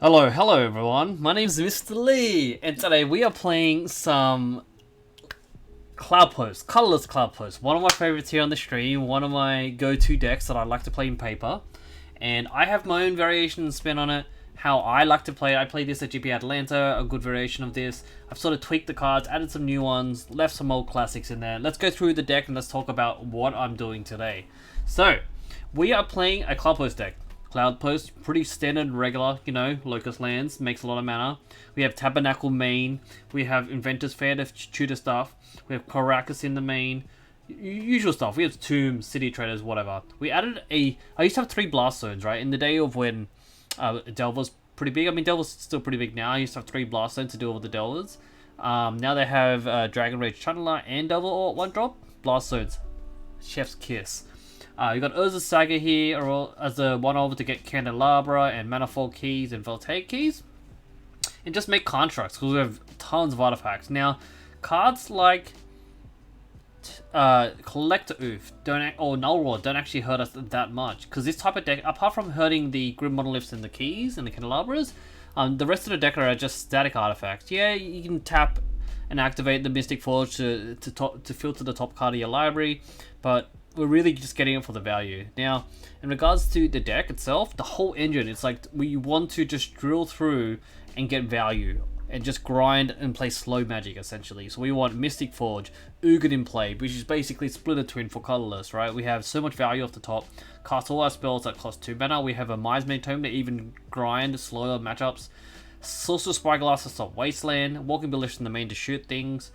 Hello everyone. My name is Mr. Lee, and today we are playing some CLOUDPOST, Colourless CLOUDPOST. One of my favorites here on the stream, one of my go-to decks that I like to play in paper. And I have my own variation and spin on it, how I like to play it. I played this at GP Atlanta, a good variation of this. I've sort of tweaked the cards, added some new ones, left some old classics in there. Let's go through the deck and let's talk about what I'm doing today. So, we are playing a CLOUDPOST deck. CLOUDPOST, pretty standard, regular, Locust lands, makes a lot of mana. We have Tabernacle main, we have Inventor's Fair to tutor stuff, we have Caracas in the main, usual stuff. We have Tomb, City Traders, whatever. We added I used to have 3 Blast Zones, right? In the day of when Delver's pretty big. I mean, Delver's still pretty big now. I used to have 3 Blast Zones to deal with the Delvers. Now they have Dragon Rage Channeler and Delver all 1-drop. Blast Zones. Chef's Kiss. You got Urza's Saga here as a 1-over to get Candelabra and Manifold Keys and Voltaic Keys. And just make constructs, because we have tons of artifacts. Now, cards like Collector Oof or Null Roar don't actually hurt us that much. Because this type of deck, apart from hurting the Grim Monoliths and the Keys and the Candelabras, the rest of the deck are just static artifacts. Yeah, you can tap and activate the Mystic Forge to filter the top card of your library, but we're really just getting it for the value. Now, in regards to the deck itself, the whole engine, it's like we want to just drill through and get value and just grind and play slow magic, essentially. So we want Mystic Forge, Ugin in play, which is basically Splitter Twin for Colourless, right? We have so much value off the top, cast all our spells that cost 2 mana. We have a Miasma Tome to even grind slower matchups, Sorcerer's Spyglass to stop Wasteland, Walking Ballista in the main to shoot things,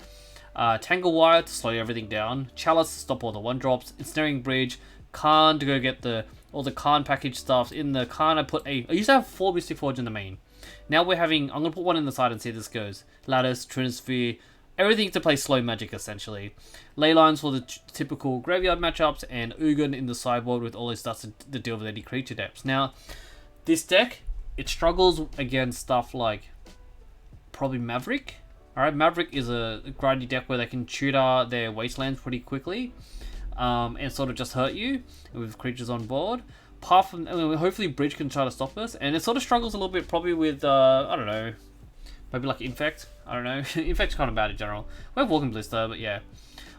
Tangle Wire to slow everything down, Chalice to stop all the 1-drops, Ensnaring Bridge, Khan to go get all the Khan package stuff. In the Khan I used to have 4 Mystic Forge in the main. Now we're having, I'm going to put one in the side and see how this goes. Lattice, Trinisphere, everything to play slow magic essentially. Leylines for the typical graveyard matchups, and Ugin in the sideboard with all his stuff to deal with any creature depths. Now, this deck, it struggles against stuff like probably Maverick. Alright, Maverick is a grindy deck where they can tutor their wastelands pretty quickly and sort of just hurt you with creatures on board. Apart from, hopefully Bridge can try to stop us, and it sort of struggles a little bit probably with, I don't know, maybe like Infect. I don't know. Infect's kind of bad in general. We have Walking Blister, but yeah.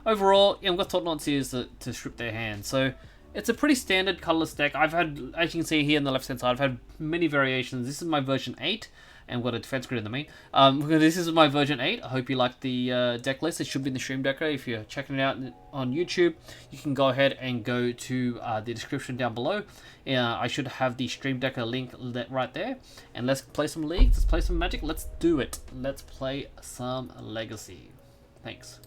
Overall, we've got Thought-Knots here to strip their hand. So it's a pretty standard colorless deck. I've had, as you can see here on the left hand side, I've had many variations. This is my version 8. And we've got a defense grid in the main. This is my version 8. I hope you like the deck list. It should be in the stream decker. If you're checking it out on YouTube, you can go ahead and go to the description down below. I should have the stream decker link right there. And let's play some leagues. Let's play some Magic. Let's do it. Let's play some Legacy. Thanks.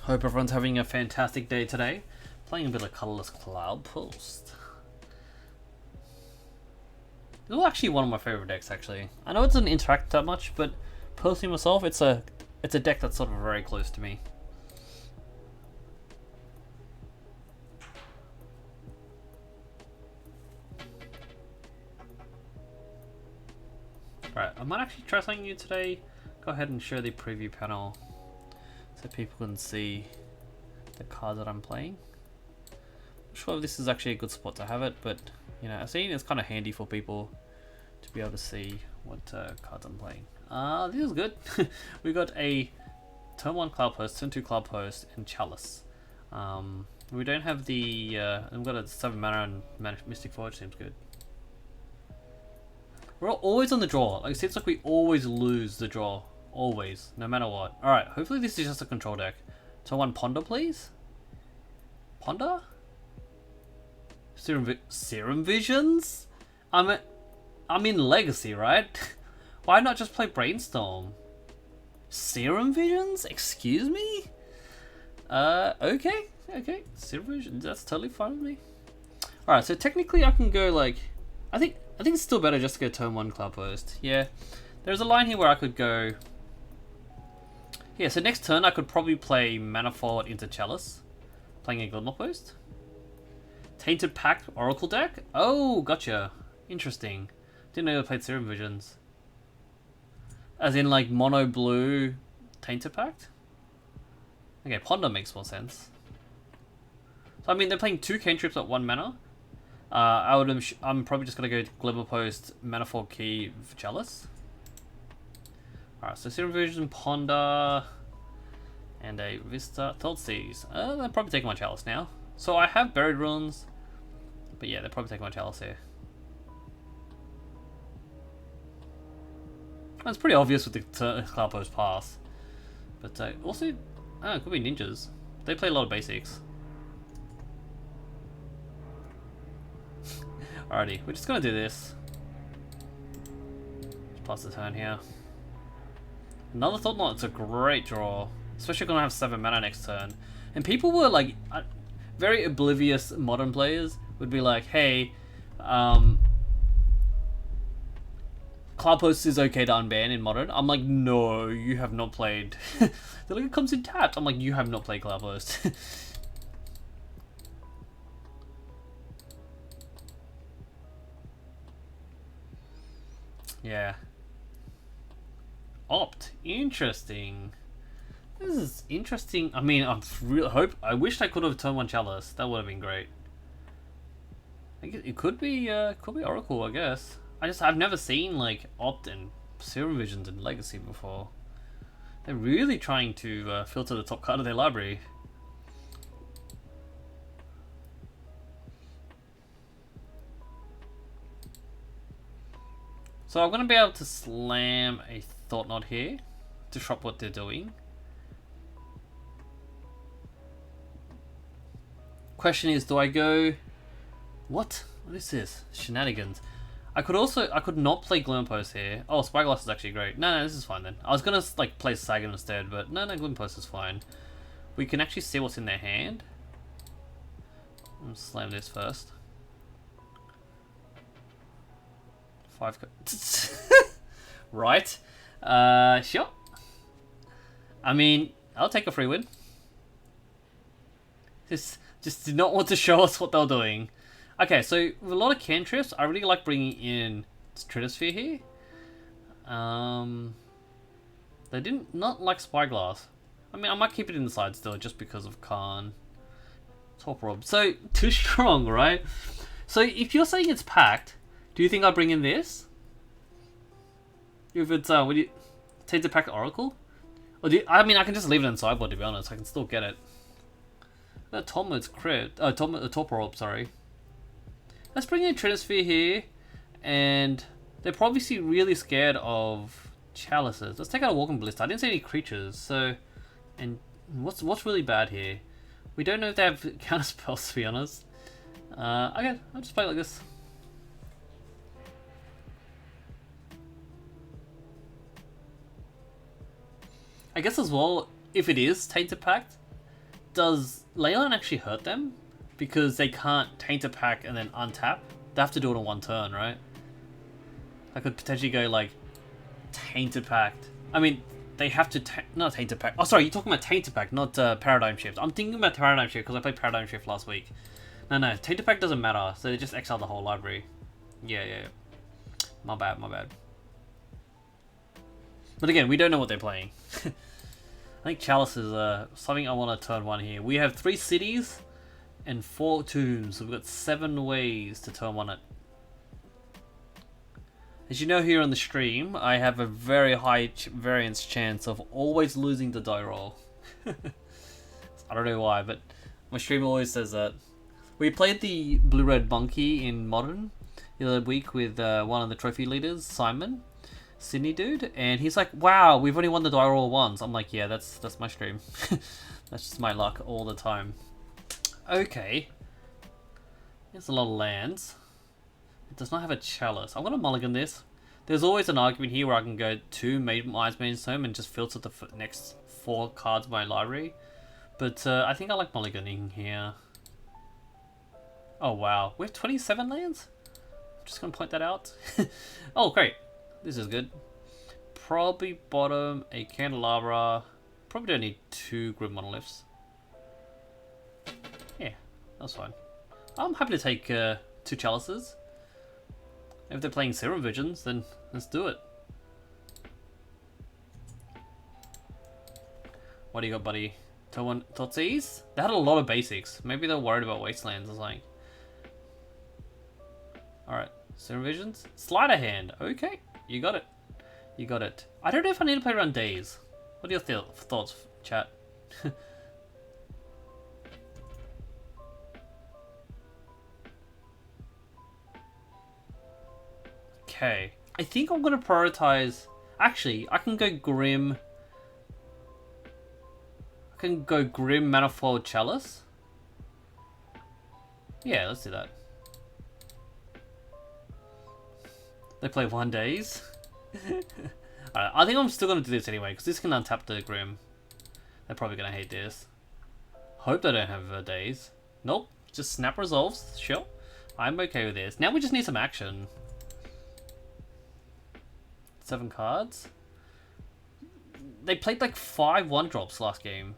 Hope everyone's having a fantastic day today. Playing a bit of Colourless CLOUDPOST. This is actually one of my favorite decks, actually. I know it doesn't interact that much, but personally myself, it's a deck that's sort of very close to me. Alright, I might actually try something new today. Go ahead and show the preview panel so people can see the cards that I'm playing. Not sure if this is actually a good spot to have it, but I've seen it's kind of handy for people to be able to see what cards I'm playing. This is good. We got a turn 1 CLOUDPOST, turn 2 CLOUDPOST, and Chalice. We don't have the. We've got a 7 mana and Mystic Forge. Seems good. We're always on the draw. Like, it seems like we always lose the draw. Always, no matter what. Alright, hopefully this is just a control deck. So 1 Ponder, please. Ponder? Serum Visions? I'm in Legacy, right? Why not just play Brainstorm? Serum Visions? Excuse me? Okay. Serum Visions, that's totally fine with me. Alright, so technically I can go like... I think it's still better just to go turn 1 CLOUDPOST. Yeah. There's a line here where I could go... Yeah, so next turn I could probably play Manifold into Chalice, playing a Glimmerpost. Tainted Pact Oracle deck? Oh, gotcha. Interesting. Didn't know they played Serum Visions. As in like mono blue Tainted Pact? Okay, Ponder makes more sense. So I mean they're playing 2 cantrips at 1 mana. I'm probably just gonna go Glimmer Post, Manifold Key for Chalice. Alright, so Serum Vision, Ponder, and a Vista. Thought Seas. They're probably taking my Chalice now. So I have Buried Ruins, but yeah, they're probably taking my Chalice here. It's pretty obvious with the CLOUDPOST pass. But also, it could be ninjas. They play a lot of basics. Alrighty, we're just gonna do this. Just pass the turn here. Another Thought Knot, it's a great draw. Especially gonna have 7 mana next turn. And people were like, very oblivious modern players would be like, hey, CLOUDPOST is okay to unban in Modern. I'm like, no, you have not played. They're like, it comes in tapped. I'm like, you have not played CLOUDPOST. Yeah. Opt. Interesting. This is interesting. I mean, I wished I could have turned 1 Chalice. That would have been great. It could be Oracle, I guess. I've never seen like Opt and Serum Visions in Legacy before. They're really trying to filter the top card of their library. So I'm gonna be able to slam a Thought Knot here to disrupt what they're doing. Question is, do I go? What is this? Shenanigans. I could not play Glimmer Post here. Oh, Spyglass is actually great. No, this is fine then. I was gonna like play Sagan instead, but no, Glimmer Post is fine. We can actually see what's in their hand. I'll slam this first. 5 right. Sure. I mean, I'll take a free win. Just did not want to show us what they're doing. Okay, so with a lot of cantrips, I really like bringing in Stratosphere here. They didn't not like Spyglass. I mean, I might keep it inside still, just because of Khan. Top Rob. So too strong, right? So if you're saying it's packed, do you think I'll bring in this? If it's would you take the pack Oracle? Or I mean, I can just leave it in sideboard, to be honest. I can still get it. That Talmud's crit. Oh, Top Orb, sorry. Let's bring in Trinisphere here, and they're probably really scared of Chalices. Let's take out a Walking Ballista. I didn't see any creatures, so... And what's really bad here? We don't know if they have counter spells, to be honest. Okay, I'll just play it like this. I guess as well, if it is Tainted Pact, does Leyline actually hurt them? Because they can't Tainted Pact and then untap. They have to do it on 1 turn, right? I could potentially go like Tainted Pact. I mean, they have to not Tainted Pact. Oh, sorry, you're talking about Tainted Pact, not Paradigm Shift. I'm thinking about Paradigm Shift because I played Paradigm Shift last week. No, Tainted Pact doesn't matter, so they just exile the whole library. Yeah. My bad. But again, we don't know what they're playing. I think Chalice is something I want to turn 1 here. We have 3 cities and 4 tombs, so we've got 7 ways to turn 1 it. As you know here on the stream, I have a very high variance chance of always losing the die roll. I don't know why, but my stream always says that. We played the Blue-Red Monkey in Modern the other week with one of the trophy leaders, Simon, Sydney dude, and he's like, wow, we've only won the die roll once. I'm like, yeah, that's my stream. That's just my luck all the time. Okay. There's a lot of lands. It does not have a Chalice. I'm going to mulligan this. There's always an argument here where I can go 2 Mice Maid's Tome and just filter the next 4 cards of my library. But I think I like mulliganing here. Oh wow, we have 27 lands? I'm just going to point that out. Oh great, this is good. Probably bottom a Candelabra. Probably don't need 2 Grid Monoliths. Yeah, that's fine. I'm happy to take 2 Chalices. If they're playing Serum Visions, then let's do it. What do you got, buddy? Totsis? They had a lot of basics. Maybe they're worried about Wastelands or something. Alright, Serum Visions. Sleight of Hand. Okay, you got it. You got it. I don't know if I need to play around days. What are your thoughts, chat? Okay. I think I'm going to prioritize... Actually, I can go Grim... Manifold Chalice. Yeah, let's do that. They play 1 days. Alright, I think I'm still going to do this anyway, because this can untap the Grim. They're probably going to hate this. Hope they don't have days. Nope, just snap resolves. Sure. I'm okay with this. Now we just need some action. 7 cards. They played like 5 1-drops last game.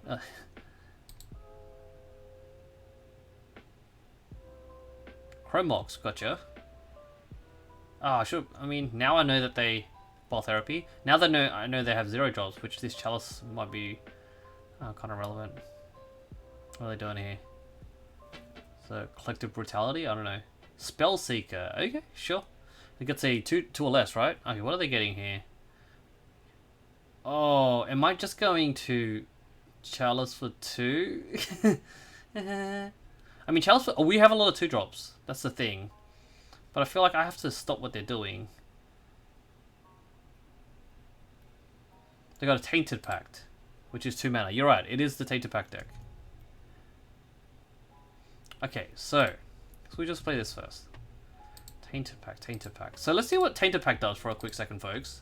Chromox, gotcha. Ah, I mean, now I know that they... Ball Therapy. Now that I know they have 0 drops, which this Chalice might be kind of relevant. What are they doing here? So, Collective Brutality? I don't know. Spell Seeker. Okay, sure. It gets a 2 or less, right? Okay, what are they getting here? Oh, am I just going to Chalice for 2? I mean, Chalice for... Oh, we have a lot of 2-drops. That's the thing. But I feel like I have to stop what they're doing. They got a Tainted Pact, which is 2 mana. You're right, it is the Tainted Pact deck. Okay, so we just play this first. Tainted Pact, Tainted Pact. So let's see what Tainted Pact does for a quick second, folks.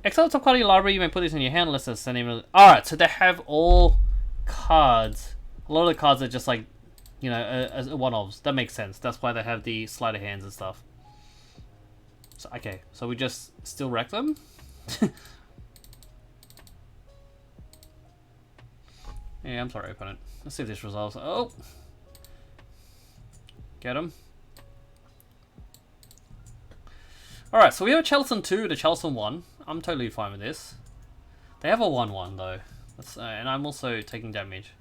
Exile top card of your library, you may put this in your hand unless there's any... Alright, so they have all cards. A lot of the cards are just like, you know, as one-offs. That makes sense. That's why they have the sleight of hands and stuff. So, okay, so we just still wreck them? Yeah, I'm sorry, opponent. Let's see if this resolves. Oh! Get him. Alright, so we have a Chalice on 2 and a Chalice on 1. I'm totally fine with this. They have a 1/1 though. And I'm also taking damage.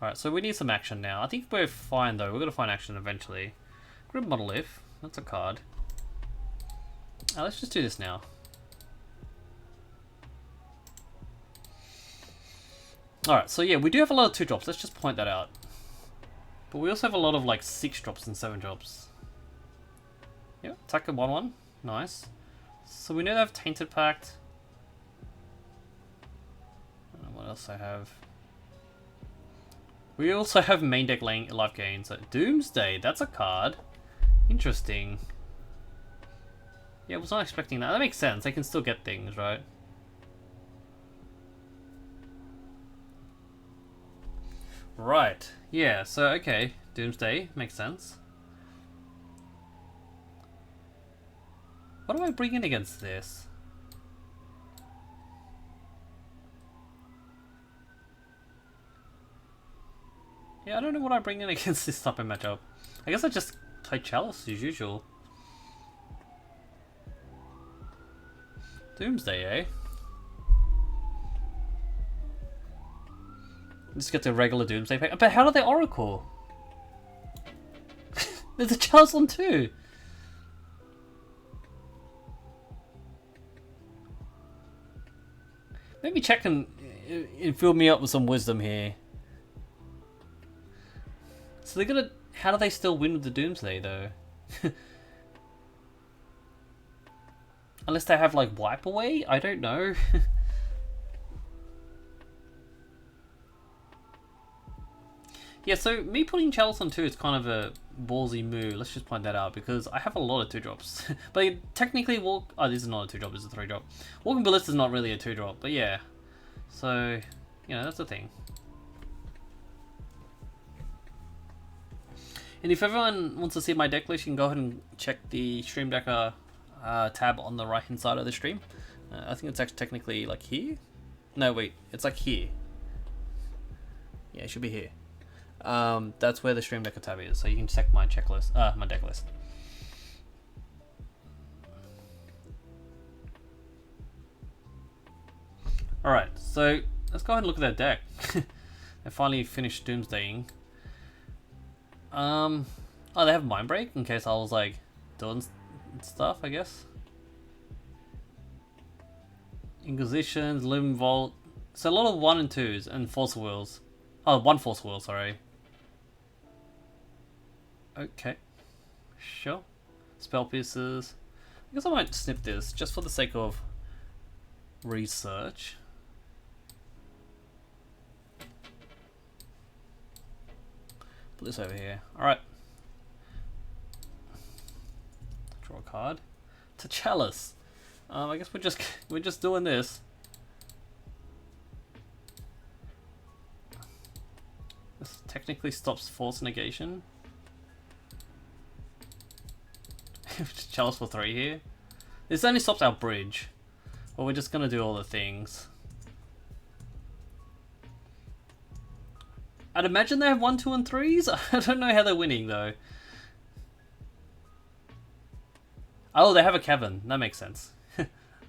Alright, so we need some action now. I think we're fine though. We're going to find action eventually. Grim Monolith. That's a card. Let's just do this now. Alright, so yeah, we do have a lot of 2-drops. Let's just point that out. But we also have a lot of like 6-drops and 7-drops. Yeah, attack a 1/1. Nice. So we know they have Tainted Pact. I don't know what else I have. We also have main deck life gain. So Doomsday, that's a card. Interesting. Yeah, I was not expecting that. That makes sense. They can still get things, right? Right. Yeah, so okay. Doomsday makes sense. What do I bring in against this? Yeah, I don't know what I bring in against this type of matchup. I guess I just play Chalice as usual. Doomsday, eh? Just get the regular Doomsday pack. But how do they Oracle? There's a Chalice on 2. Maybe check and fill me up with some wisdom here. So they're gonna... How do they still win with the Doomsday though? Unless they have like Wipe Away? I don't know. Yeah, so me putting Chalice on 2 is kind of a ballsy move. Let's just point that out because I have a lot of 2-drops. But technically, oh, this is not a 2-drop, this is a 3-drop. Walking Ballista is not really a 2-drop, but yeah. So, you know, that's the thing. And if everyone wants to see my deck list, you can go ahead and check the Stream Decker tab on the right hand side of the stream. I think it's actually technically like here. No, wait, it's like here. Yeah, it should be here. That's where the Stream Decker tab is, so you can check my checklist, my deck list. Alright, so let's go ahead and look at their deck. They finally finished Doomsdaying. Oh, they have Mind Break in case I was like doing stuff, I guess. Inquisitions, Lumen Vault. So a lot of 1 and 2s and Force of Wills. Oh, 1 Force of Will, sorry. Okay. Sure. Spell Pieces. I guess I might snip this just for the sake of research. Put this over here. Alright. Draw a card. To Chalice. I guess we're just doing this. This technically stops Force Negation. Chalice for 3 here. This only stops our bridge. But we're just gonna do all the things. I'd imagine they have 1, 2, and 3s. I don't know how they're winning though. Oh, they have a cavern. That makes sense.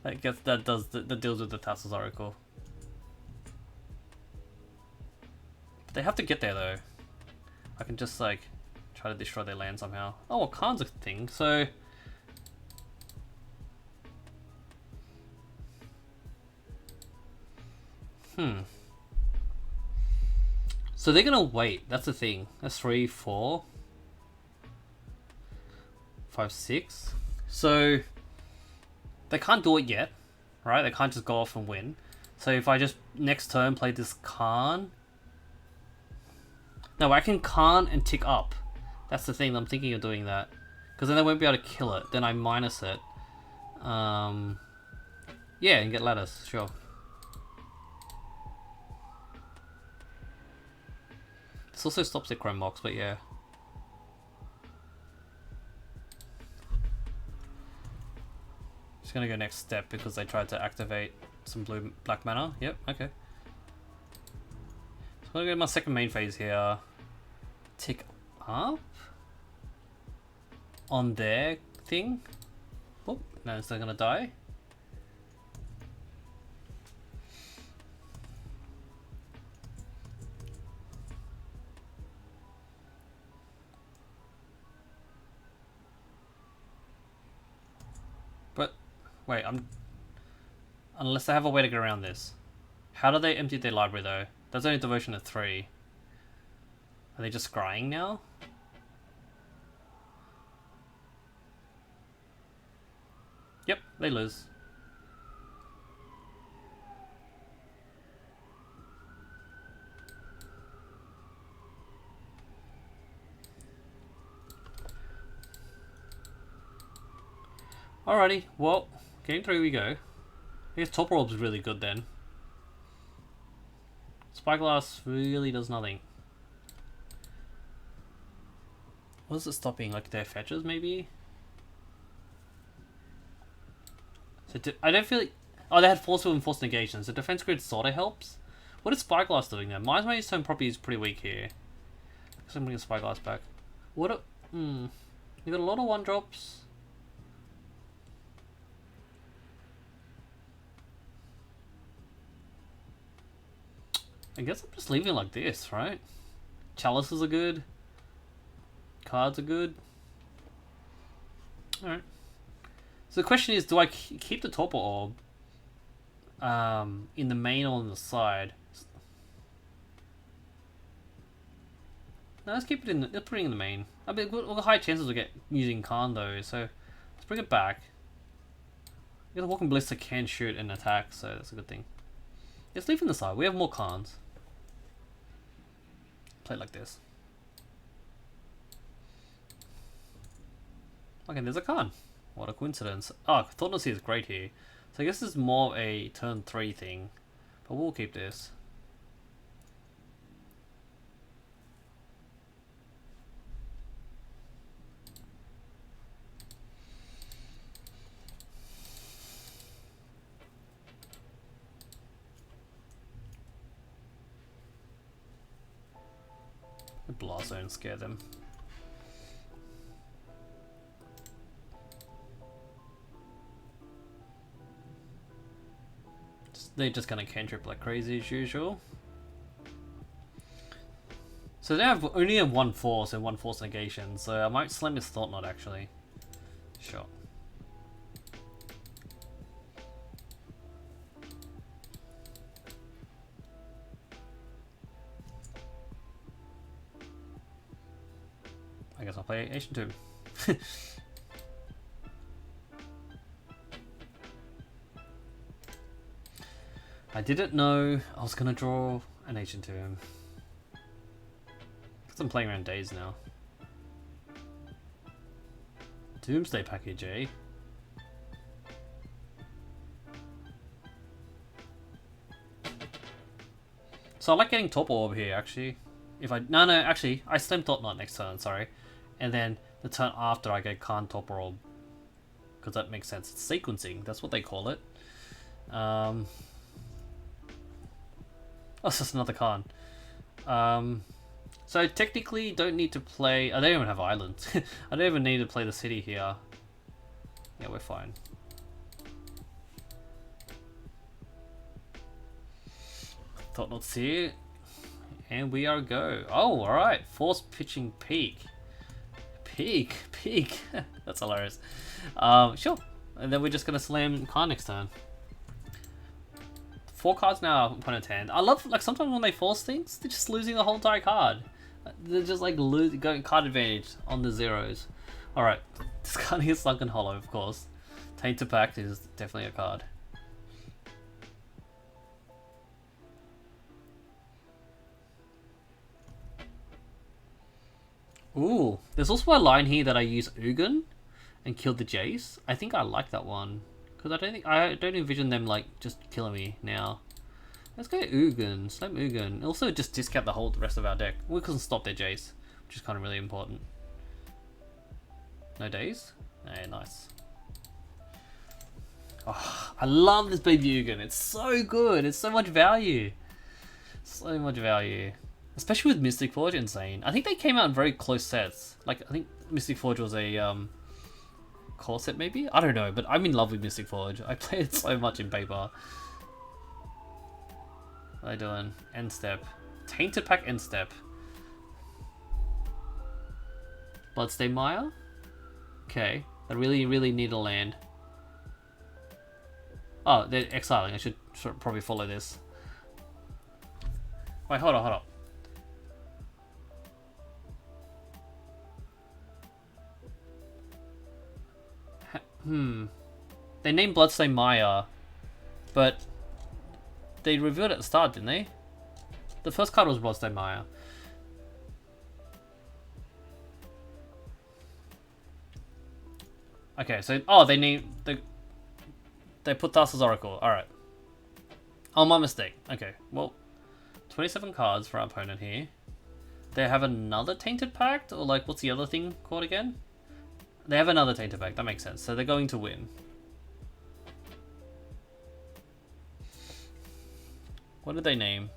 that deals with the Tassel's Oracle. But they have to get there though. I can just like try to destroy their land somehow. Oh, well, Khan's a thing. So so they're gonna wait. That's the thing. That's 3, 4, 5, 6. So they can't do it yet, right? They can't just go off and win. So if I just next turn play this Khan, no, I can Khan and tick up. That's the thing. I'm thinking of doing that because then they won't be able to kill it. Then I minus it. Yeah, and get lattice. Sure. This also stops the Chrome Box, but yeah. Just gonna go next step because they tried to activate some black mana. Yep, okay. So I'm gonna go to my second main phase here. Tick up on their thing. Oh, no, it's still gonna die. But wait, unless they have a way to get around this. How do they empty their library though? That's only devotion of 3. Are they just scrying now? Yep, they lose. Alrighty, well, game 3 we go. I guess Top Orb's really good then. Spyglass really does nothing. What is it stopping? Like their fetches maybe? So I don't feel like... Oh, they had Force Will and Force Negation, so Defense Grid sorta helps. What is Spyglass doing then? Mine's turn property is pretty weak here. So I'm bringing Spyglass back. What a... You got a lot of 1-drops. I guess I'm just leaving it like this, right? Chalices are good. Cards are good. Alright. So the question is, do I keep the Torpor Orb in the main or on the side? No, let's keep it in the, let's put it in the main. I mean, we've got high chances of using Khan though, so let's bring it back. The Walking Ballista can shoot and attack, so that's a good thing. Let's leave it in the side. We have more Khans. Play it like this. Okay, there's a Khan. What a coincidence. Oh, Thornless is great here. So I guess this is more of a turn 3 thing. But we'll keep this. The Blast Zone scare them. They're just gonna cantrip like crazy as usual. So they only have one force and one force negation, so I might slam this Thought Knot actually. Sure. I guess I'll play Ancient Tomb. I didn't know I was gonna draw an Ancient Tomb. Because I'm playing around days now. Doomsday package, eh? So I like getting Top Orb here, actually. If I... No, actually, I slam Thought Knot next turn, sorry. And then the turn after I get Khan Top Orb. Because that makes sense. It's sequencing, that's what they call it. Oh, it's just another Khan. So technically don't need to play... I don't even have islands. I don't even need to play the city here. Yeah, we're fine. Thought not see it. And we are go. Oh, alright. Force pitching peak. Peak. That's hilarious. Sure. And then we're just gonna slam Khan next turn. 4 cards now, opponent's hand. I love, like, sometimes when they force things, they're just losing the whole entire card. They're just, like, going card advantage on the zeros. Alright, discarding a Sunken Hollow, of course. Tainted Pact is definitely a card. Ooh, there's also a line here that I use Ugin and kill the Jace. I think I like that one. Because I don't envision them like just killing me now. Let's go Ugin, slam Ugin. Also just discount the whole rest of our deck. We can stop their Jace, which is kind of really important. No days? Hey, nice. Oh, I love this baby Ugin. It's so good. It's so much value. So much value. Especially with Mystic Forge, insane. I think they came out in very close sets. Like, I think Mystic Forge was a core set maybe? I don't know, but I'm in love with Mystic Forge. I play it so much in paper. What are they doing? End step. Tainted Pack end step. Bloodstained Mire? Okay. I really need a land. Oh, they're exiling. I should probably follow this. Wait, hold on. They named Bloodstained Mire, but they revealed it at the start, didn't they? The first card was Bloodstained Mire. Okay, so they put Thassa's Oracle. All right. Oh, my mistake. Okay, well, 27 cards for our opponent here. They have another Tainted Pact, or like what's the other thing called again? They have another Tainted Pact, that makes sense. So they're going to win. What did they name?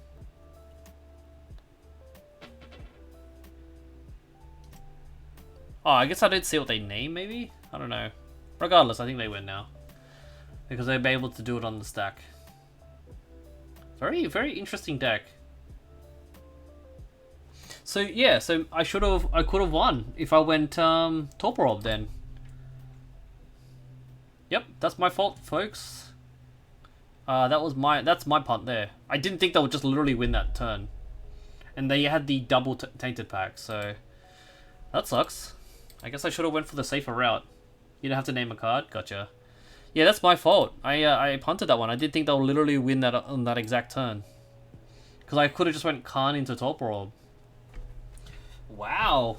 Oh, I guess I didn't see what they named, maybe? I don't know. Regardless, I think they win now. Because they'll be able to do it on the stack. Very interesting deck. So yeah, so I could have won if I went Top Orb then. Yep, that's my fault, folks. That's my punt there. I didn't think they would just literally win that turn, and they had the double Tainted Pack, so that sucks. I guess I should have went for the safer route. You don't have to name a card. Gotcha. Yeah, that's my fault. I punted that one. I did think they'll literally win that on that exact turn, because I could have just went Khan into Top Orb. Wow.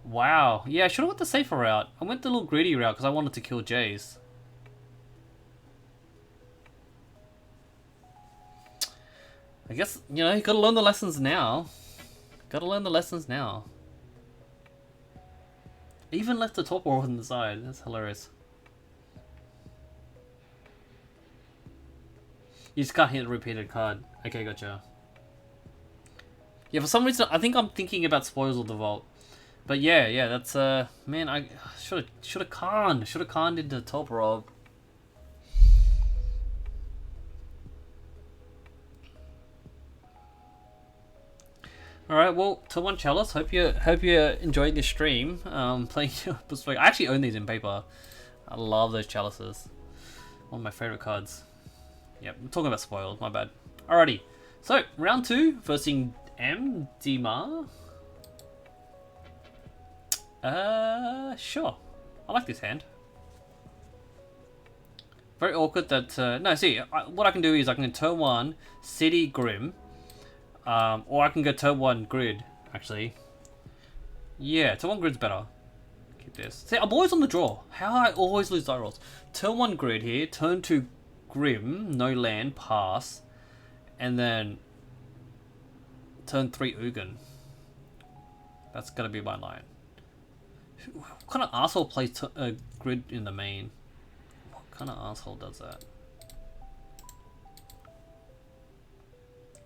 Wow. Yeah, I should have went the safer route. I went the little greedy route because I wanted to kill Jace. I guess, you know, you gotta learn the lessons now. Gotta learn the lessons now. Even left the Top Orb on the side. That's hilarious. You just can't hit a repeated card. Okay, gotcha. Yeah, for some reason, I think I'm thinking about Spoils of the Vault. But yeah, that's, man, I should have conned into Top Orb. Alright, well, to one Chalice, hope you're enjoying this stream. Playing Bespoke. I actually own these in paper. I love those chalices. One of my favorite cards. Yep, I'm talking about spoiled, my bad. Alrighty. So, round 2, versing M. Dimar. Sure. I like this hand. Very awkward that, no, see, what I can do is I can turn 1, City Grim. Or I can go turn 1 Grid, actually. Yeah, turn 1 Grid's better. Keep this. See, I'm always on the draw. How I always lose die rolls. Turn 1 Grid here, turn 2 Grim, no land, pass. And then turn 3 Ugin. That's gonna be my line. What kind of asshole plays Grid in the main? What kind of asshole does that?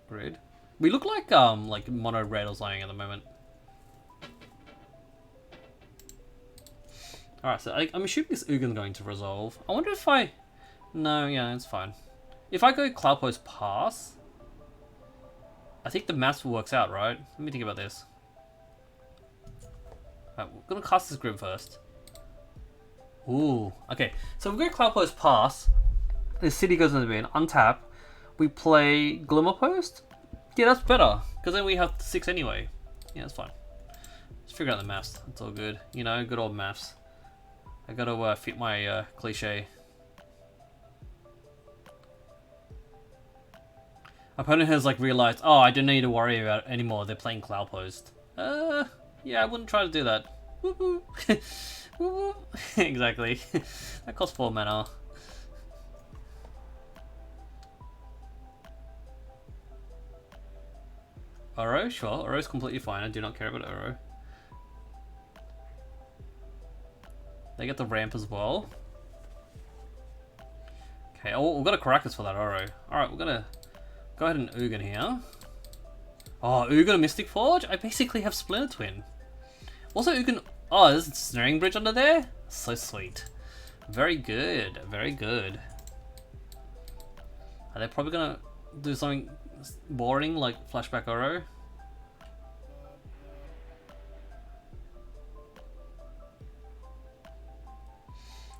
Grid? We look like mono red or something at the moment. Alright, so I'm assuming this Ugin going to resolve. I wonder if I... No, yeah, it's fine. If I go CLOUDPOST pass, I think the maths works out, right? Let me think about this. Alright, we're gonna cast this Grim first. Ooh, okay. So we go CLOUDPOST pass. The city goes in the bin. Untap. We play Glimmerpost. Yeah, that's better, because then we have 6 anyway. Yeah, that's fine. Let's figure out the maths. It's all good. You know, good old maths. I gotta fit my cliche. Opponent has like realized, oh, I don't need to worry about it anymore. They're playing CLOUDPOST. Yeah, I wouldn't try to do that. Woo-hoo. Woo-hoo. Exactly. That costs 4 mana. Oro, sure. Oro's completely fine. I do not care about Oro. They get the ramp as well. Okay, oh, we've got a Caracas for that Oro. Alright, we're gonna go ahead and Ugin here. Oh, Ugin Mystic Forge? I basically have Splinter Twin. Also, Ugin... Oh, there's a Snaring Bridge under there? So sweet. Very good. Very good. Are they probably gonna do something boring like Flashback Oro?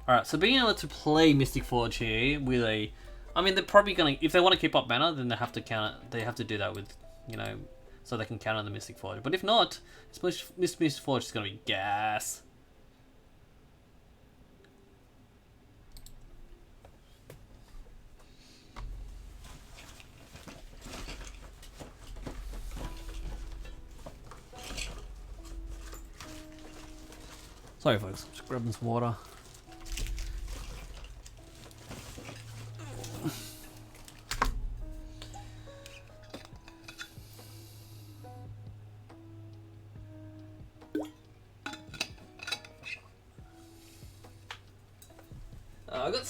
Alright, so being able to play Mystic Forge here with a... I mean, they're probably gonna... If they want to keep up mana, then they have to counter... They have to do that with, you know... So they can counter the Mystic Forge. But if not, this Mystic Forge is gonna be gas. Sorry folks, just grabbing some water.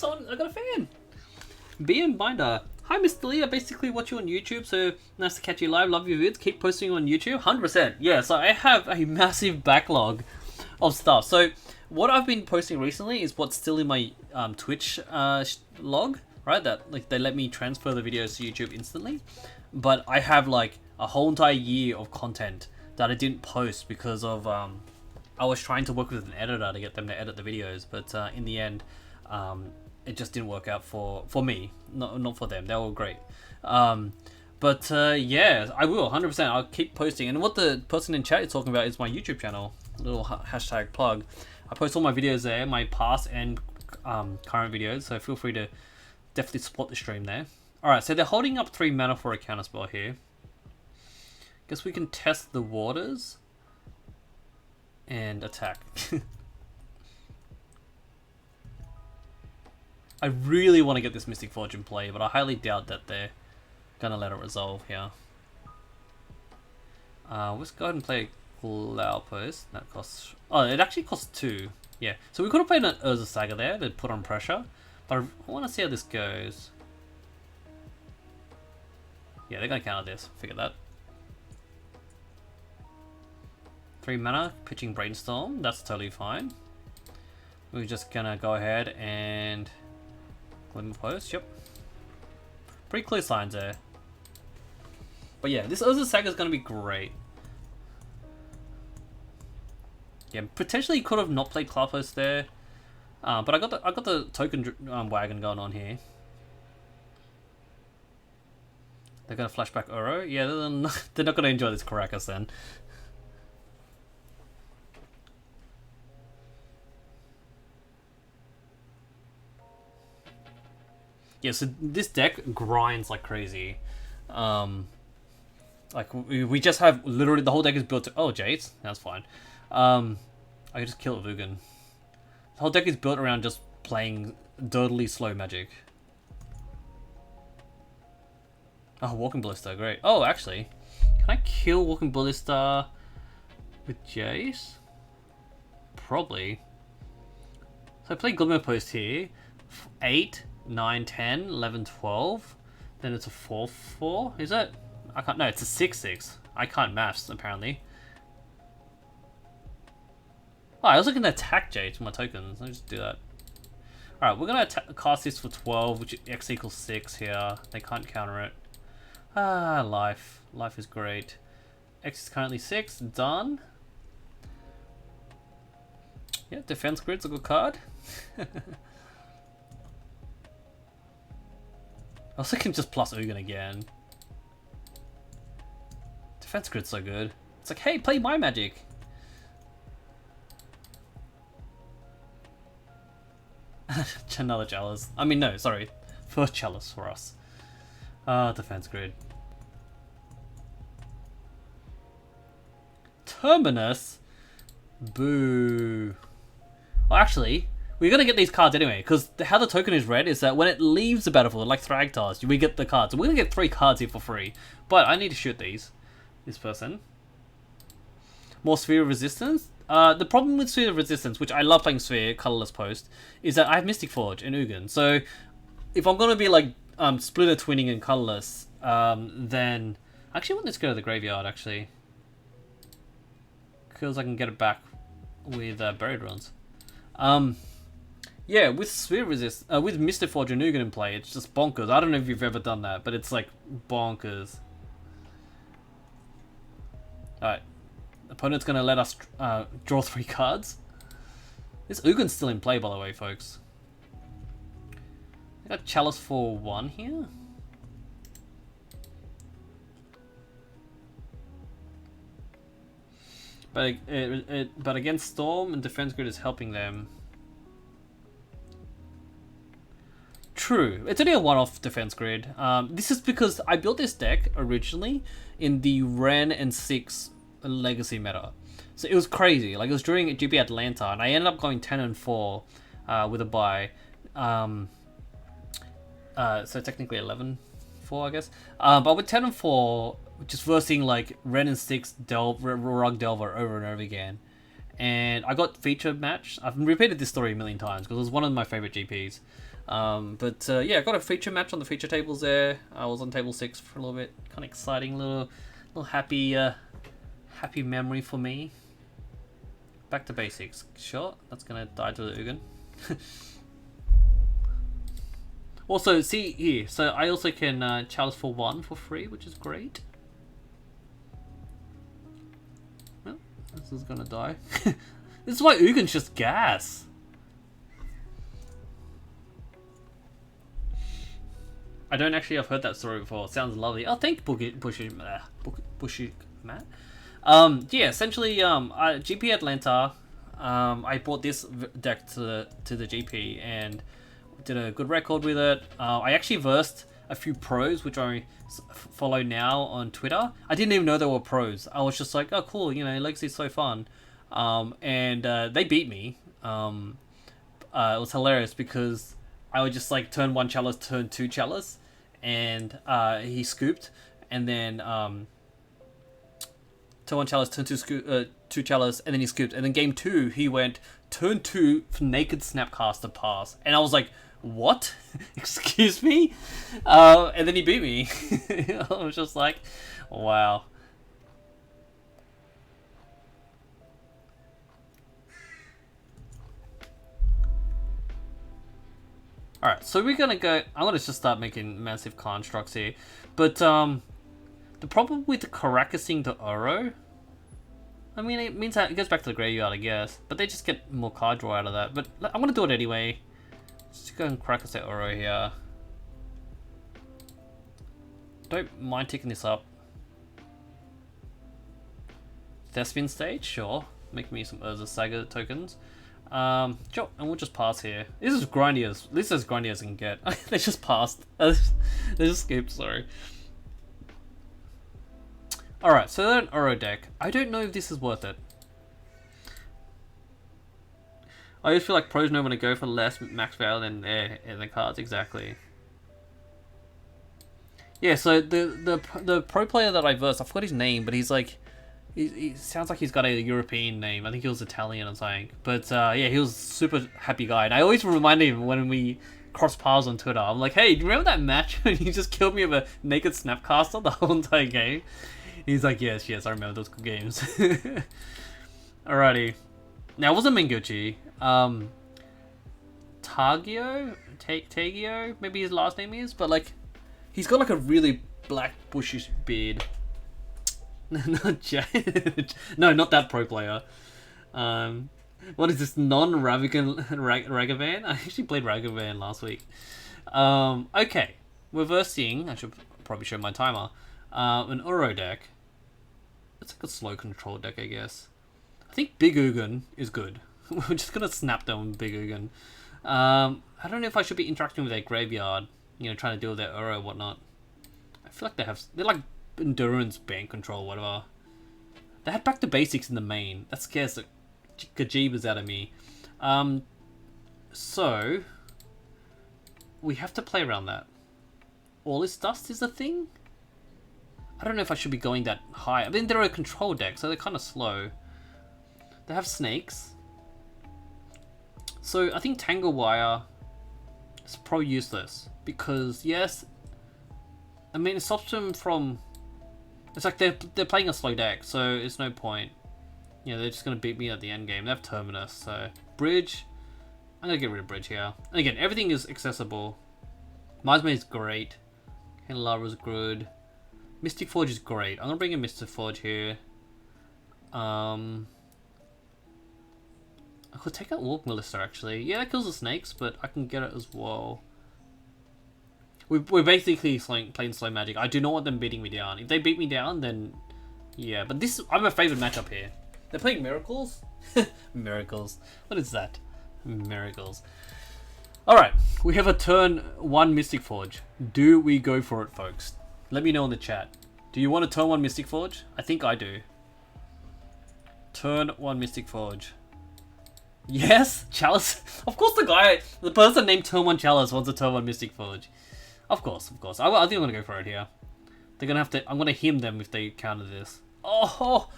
I got a fan! BM Binder. Hi Mr. Lee, I basically watch you on YouTube, so nice to catch you live. Love your vids. Keep posting on YouTube. 100%. Yeah, so I have a massive backlog of stuff. So what I've been posting recently is what's still in my Twitch log, right? That like they let me transfer the videos to YouTube instantly. But I have like a whole entire year of content that I didn't post because of I was trying to work with an editor to get them to edit the videos, but in the end it just didn't work out for me, not for them. They were great. But yeah, I will 100%. I'll keep posting. And what the person in chat is talking about is my YouTube channel. Little hashtag plug. I post all my videos there, my past and current videos. So feel free to definitely support the stream there. All right, so they're holding up 3 mana for a counter spell here. Guess we can test the waters and attack. I really want to get this Mystic Forge in play, but I highly doubt that they're gonna let it resolve here. Let's go ahead and play CLOUDPOST. That costs... Oh, it actually costs 2. Yeah, so we could have played an Urza Saga there to put on pressure, but I want to see how this goes. Yeah, they're gonna counter this. Figure that. 3 mana, pitching Brainstorm. That's totally fine. We're just gonna go ahead and... Glimmerpost, yep. Pretty clear signs there. But yeah, this Urza Saga is going to be great. Yeah, potentially could have not played CLOUDPOST there. But I got the token wagon going on here. They're gonna flashback Uro. Yeah, they're not gonna enjoy this Caracas then. Yeah, so this deck grinds like crazy. Like we just have literally the whole deck is built to. Oh, Jades, that's fine. I can just kill Vugan. The whole deck is built around just playing dirtily slow Magic. Oh, Walking Ballista, great. Oh, actually, can I kill Walking Ballista with Jace? Probably. So I play Glimmer Post here. 8, 9, 10, 11, 12. Then it's a 4-4. Is it? I can't. No, it's a 6-6. I can't maths apparently. Oh, I also can attack Jade with my tokens. Let me just do that. Alright, we're gonna cast this for 12, which X equals 6 here. They can't counter it. Ah, life. Life is great. X is currently 6. Done. Yeah, Defense Grid's a good card. I also can just plus Ugin again. Defense Grid's so good. It's like, hey, play my Magic. Another Chalice. I mean, no, sorry. First Chalice for us. Defense Grid. Terminus? Boo. Well, actually, we're gonna get these cards anyway, because how the token is read is that when it leaves the battlefield, like Thragtars, we get the cards. So we're gonna get 3 cards here for free. But I need to shoot these. This person. More Sphere of Resistance. The problem with Sphere of Resistance, which I love playing Sphere, Colourless Post, is that I have Mystic Forge and Ugin. So if I'm gonna be like splitter twinning and Colourless, then I actually want this to go to the graveyard actually, because I can get it back with Buried Ruins. Yeah, with Sphere Resist, with Mystic Forge and Ugin in play, it's just bonkers. I don't know if you've ever done that, but it's like bonkers. Alright. Opponent's gonna let us draw 3 cards. This Ugin's still in play, by the way, folks. I got Chalice for 1 here. But against Storm and Defense Grid is helping them. True, it's only a one-off Defense Grid. This is because I built this deck originally in the Ren and 6 Legacy meta. So it was crazy. Like, it was during GP Atlanta, and I ended up going 10 and 4 with a bye. So technically 11-4, I guess. But with 10 and 4, just versing like Ren and 6 Rug Delver over and over again. And I got featured match. I've repeated this story a million times because it was one of my favorite GPs. Yeah, I got a feature match on the feature tables there. I was on table 6 for a little bit. Kind of exciting, little happy memory for me. Back to basics. Sure, that's gonna die to the Ugin. Also, see here. So I also can chalice for 1 for free, which is great. Well, this is gonna die. This is why Ugin's just gas. I don't actually have heard that story before. It sounds lovely. Oh, thank Bushy Matt. Yeah, essentially, GP Atlanta. I brought this deck to the GP and did a good record with it. I actually versed a few pros, which I follow now on Twitter. I didn't even know they were pros. I was just like, oh, cool, you know, Legacy's so fun. And they beat me. It was hilarious because I would just like turn 1 chalice, turn 2 chalice, and he scooped, and then turn 1 chalice, turn 2 chalice, and then he scooped, and then game 2 he went turn 2 for naked Snapcaster pass, and I was like, what? Excuse me? And then he beat me. I was just like, wow. Alright, so we're gonna go. I'm gonna just start making massive constructs here. But the problem with Caracasing the Uro I mean, it means that it goes back to the graveyard, I guess. But they just get more card draw out of that. But I'm gonna do it anyway. Let's go and crack a set Oro here. Don't mind ticking this up. Thespian stage, sure. Make me some Urza Saga tokens. Sure, and we'll just pass here. This is grindy as grindy as I can get. They just passed. They just skipped, sorry. Alright, so they're an Oro deck. I don't know if this is worth it. I always feel like pros know when to go for less max value than in the cards, exactly. Yeah, so the pro player that I versed, I forgot his name, but he's like, he sounds like he's got a European name. I think he was Italian or something. But yeah, he was a super happy guy, and I always remind him when we cross paths on Twitter. I'm like, hey, do you remember that match when you just killed me with a naked Snapcaster the whole entire game? He's like, yes, I remember those good games. Alrighty. Now, it wasn't Menguchi. Tagio, maybe his last name is, but like, he's got like a really black bushy beard. Not Jade. No, not that pro player. What is this non-Ragavan? I actually played Ragavan last week. Okay, we're versing. I should probably show my timer. An Uro deck. It's like a slow control deck, I guess. I think Big Ugin is good. We're just gonna snap them with Big Ugin. I don't know if I should be interacting with their graveyard. You know, trying to deal with their Uro and whatnot. I feel like they're like endurance, bank control, whatever. They had back to basics in the main. That scares the Kajibas out of me. So we have to play around that. All this dust is a thing? I don't know if I should be going that high. I mean, they're a control deck, so they're kind of slow. They have snakes. So I think Tangle Wire is probably useless. Because, yes, I mean, it stops them from... It's like they're playing a slow deck, so it's no point. You know, they're just going to beat me at the end game. They have Terminus, so... Bridge. I'm going to get rid of Bridge here. And again, everything is accessible. Miasma is great. Candelabra is good. Mystic Forge is great. I'm going to bring in Mystic Forge here. I could take out Walk Melissa, actually. Yeah, that kills the snakes, but I can get it as well. We're basically playing slow magic. I do not want them beating me down. If they beat me down, then... Yeah, but this... I'm a favourite matchup here. They're playing Miracles? Miracles. What is that? Miracles. Alright, we have a turn 1 Mystic Forge. Do we go for it, folks? Let me know in the chat. Do you want a turn 1 Mystic Forge? I think I do. Turn 1 Mystic Forge. Yes? Chalice? Of course the person named turn 1 Chalice wants a turn 1 Mystic Forge. Of course. I think I'm gonna go for it here. They're gonna have to... I'm gonna him them if they counter this. Oh!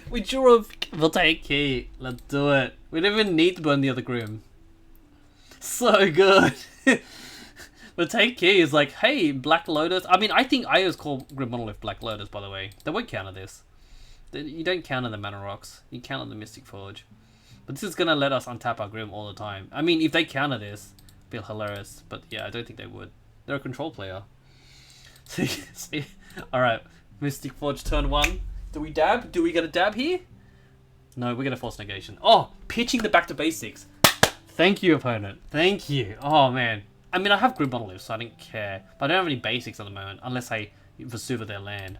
We drew a... We'll take key. Let's do it. We don't even need to burn the other Grim. So good. But take key is like, hey, Black Lotus. I mean, I think I always call Grim Monolith Black Lotus, by the way. They won't counter this. You don't counter the Mana Rocks. You counter the Mystic Forge. But this is gonna let us untap our Grim all the time. I mean, if they counter this, it'd be hilarious. But yeah, I don't think they would. They're a control player. See? Alright. Mystic Forge turn 1. Do we dab? Do we get a dab here? No, we're gonna force negation. Oh! Pitching the back to basics. Thank you, opponent. Thank you. Oh, man. I mean, I have Grim Monolith, so I don't care. But I don't have any basics at the moment, unless I Vesuva their land.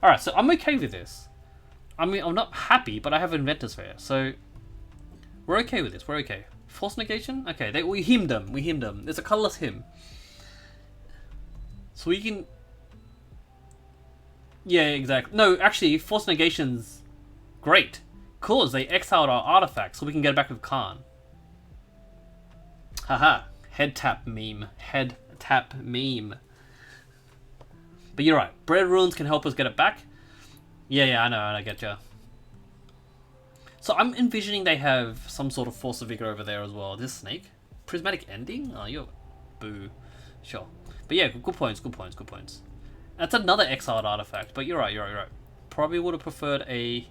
Alright, so I'm okay with this. I mean, I'm not happy, but I have Inventor's Fair, so... We're okay with this, we're okay. Force negation? Okay, we hymned them, There's a colourless hymn. So we can... Yeah, exactly. No, actually, force negation's great. Cause they exiled our artifacts, so we can get it back with Khan. Haha. Head tap meme. Head tap meme. But you're right. Bread runes can help us get it back. Yeah, I know, I get ya. So I'm envisioning they have some sort of Force of Vigor over there as well. This snake? Prismatic Ending? Oh, you're... Boo. Sure. But yeah, good points. That's another exiled artifact, but you're right. Probably would have preferred a...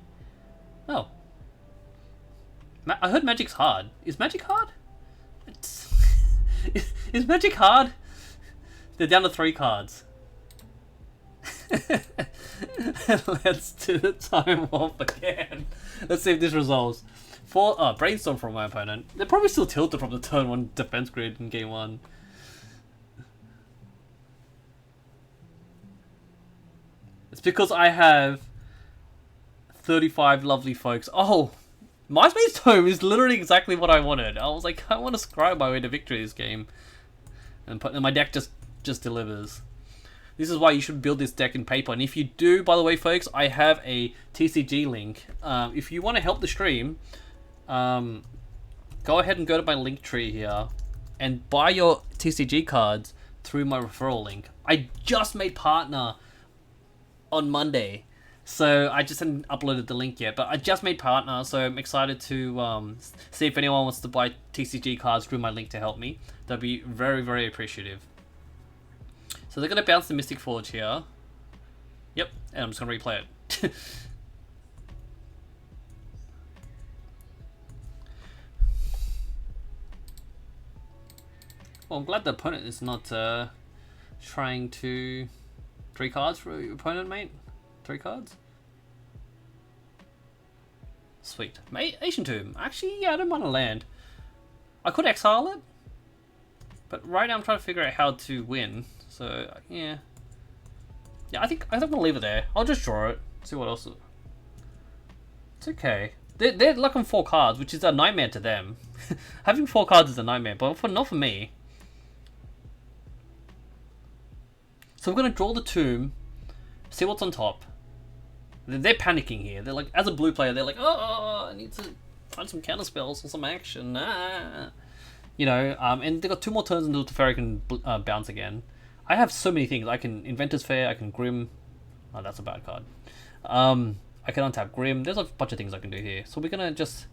Oh. I heard Magic's hard. Is Magic hard? Is Magic hard? They're down to 3 cards. Let's do the time warp again. Let's see if this resolves. Brainstorm from my opponent. They're probably still tilted from the turn 1 defense grid in game 1. It's because I have 35 lovely folks. Oh, MySpace Tome is literally exactly what I wanted. I was like, I want to scribe my way to victory this game. And my deck just delivers. This is why you should build this deck in paper. And if you do, by the way, folks, I have a TCG link. If you want to help the stream, go ahead and go to my link tree here and buy your TCG cards through my referral link. I just made partner on Monday, so I just hadn't uploaded the link yet, but I just made partner, so I'm excited to see if anyone wants to buy TCG cards through my link to help me. That'd be very, very appreciative. So they're going to bounce the Mystic Forge here. Yep, and I'm just going to replay it. Well, I'm glad the opponent is not trying to... 3 cards for your opponent, mate? 3 cards? Sweet. Ancient Tomb. Actually, yeah, I don't mind a land. I could exile it, but right now I'm trying to figure out how to win. So, yeah. Yeah, I think we'll leave it there. I'll just draw it. See what else. It's okay. They're looking 4 cards, which is a nightmare to them. Having 4 cards is a nightmare, but not for me. So we're going to draw the tomb, see what's on top. They're panicking here. They're like, as a blue player, they're like, oh, I need to find some counter spells or some action. You know, and they've got 2 more turns until Teferi can bounce again. I have so many things. I can Inventor's Fair, I can Grim. Oh, that's a bad card. I can untap Grim. There's a bunch of things I can do here. So we're going to just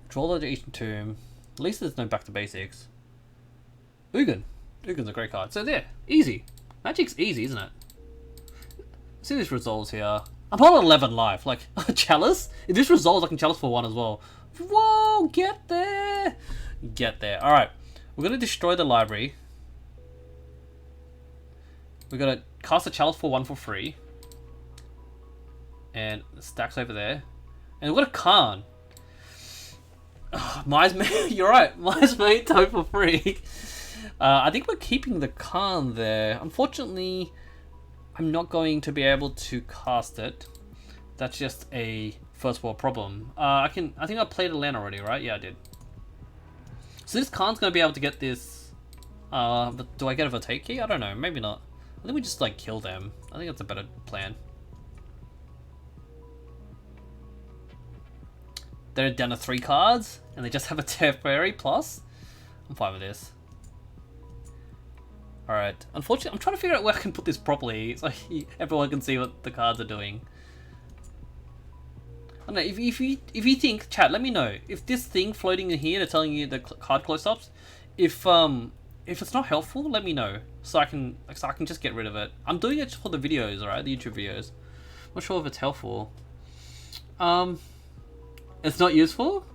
draw the Ancient Tomb. At least there's no back to basics. Ugin. Ugin's a great card. So there, easy. Magic's easy, isn't it? See this resolves here. I'm on 11 life. Like, Chalice? If this resolves, I can Chalice for 1 as well. Whoa, get there! Get there. Alright, we're going to destroy the library. We're going to cast a Chalice for 1 for free. And the stack's over there. And we've got a Khan. Oh, Mate, you're right. Mate Toe for free. I think we're keeping the Khan there. Unfortunately, I'm not going to be able to cast it. That's just a first world problem. I think I played a land already, right? Yeah, I did. So this Khan's going to be able to get this. But do I get a Votake key? I don't know. Maybe not. I think we just like kill them. I think that's a better plan. They're down to 3 cards, and they just have a Teferi plus. I'm fine with this. Alright, unfortunately, I'm trying to figure out where I can put this properly so everyone can see what the cards are doing. I don't know, if you think, chat, let me know. If this thing floating in here, they're telling you the card close-ups, if it's not helpful, let me know. So I can just get rid of it. I'm doing it for the videos, alright, the YouTube videos. I'm not sure if it's helpful. It's not useful?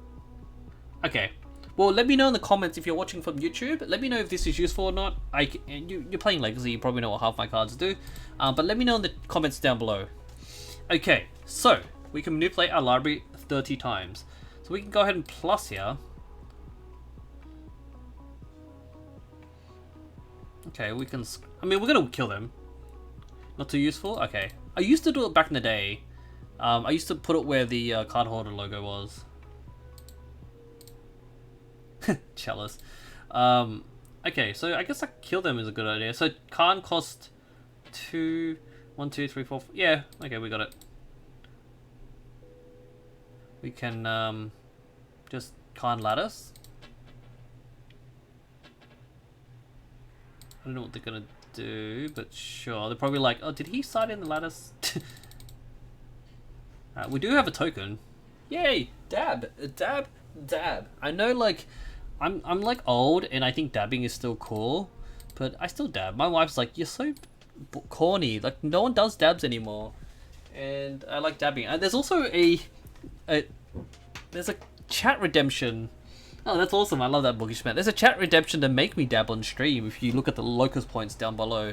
Okay. Well, let me know in the comments if you're watching from YouTube. Let me know if this is useful or not. You're playing Legacy, you probably know what half my cards do. But let me know in the comments down below. Okay, so we can manipulate our library 30 times. So we can go ahead and plus here. Okay, we can... I mean, we're going to kill them. Not too useful? Okay. I used to do it back in the day. I used to put it where the card holder logo was. Chalice. Okay, so I guess kill them is a good idea. So Khan cost 2, 1, 2, 3, 4. Yeah, okay, we got it. We can just Khan Lattice. I don't know what they're gonna do, but sure. They're probably like, oh, did he side in the Lattice? We do have a token. Yay! Dab! Dab! Dab! I know, like, I'm like old and I think dabbing is still cool, but I still dab. My wife's like, you're so corny. Like, no one does dabs anymore. And I like dabbing. There's also there's a chat redemption. Oh, that's awesome. I love that bookish man. There's a chat redemption to make me dab on stream. If you look at the locus points down below,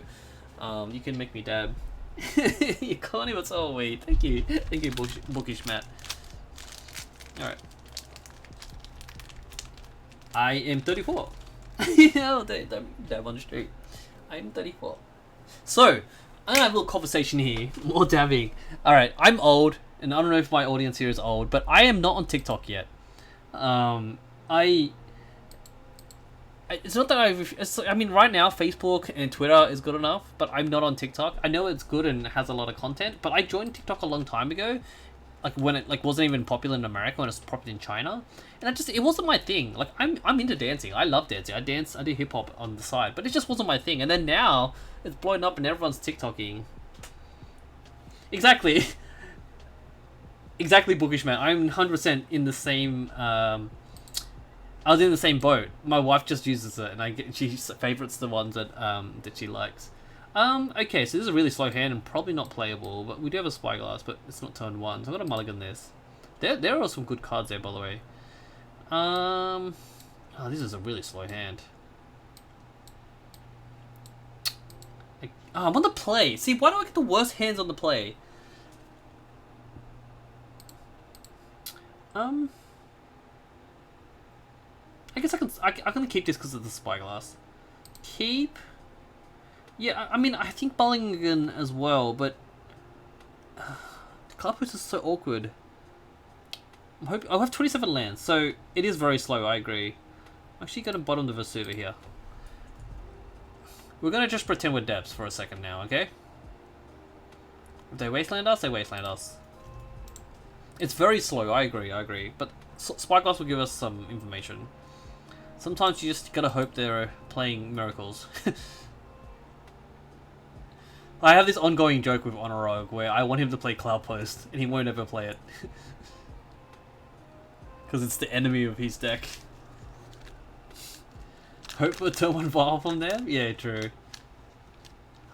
you can make me dab. You can't even tell me. Thank you, bookish Matt. All right. I am 34. No, dab on the street. I am 34. So, I'm gonna have a little conversation here. More dabbing. Alright, I'm old, and I don't know if my audience here is old, but I am not on TikTok yet. It's not that I mean, right now, Facebook and Twitter is good enough, but I'm not on TikTok. I know it's good and has a lot of content, but I joined TikTok a long time ago. Like when it wasn't even popular in America, when it was popular in China, and it wasn't my thing. Like I'm into dancing. I love dancing. I do hip hop on the side, but it just wasn't my thing. And then now it's blowing up and everyone's TikToking. Exactly. Exactly, bookish man. I'm 100% in the same. I was in the same boat. My wife just uses it, and she favorites the ones that she likes. Okay, so this is a really slow hand and probably not playable, but we do have a Spyglass, but it's not turn 1, so I'm gonna mulligan this. There are some good cards there, by the way. Oh, this is a really slow hand. I'm on the play. See, why do I get the worst hands on the play? I guess I can keep this because of the Spyglass. Keep. Yeah, I mean, I think mulligan as well, but the card push is so awkward. I'll have 27 lands, so it is very slow. I agree. I'm actually gonna bottom the Vesuva here. We're gonna just pretend we're depths for a second now, okay? If they wasteland us, they wasteland us. It's very slow. I agree. But Spyglass will give us some information. Sometimes you just gotta hope they're playing miracles. I have this ongoing joke with Honorog where I want him to play CLOUDPOST and he won't ever play it. Because it's the enemy of his deck. Hope for turn 1 vial from them? Yeah, true.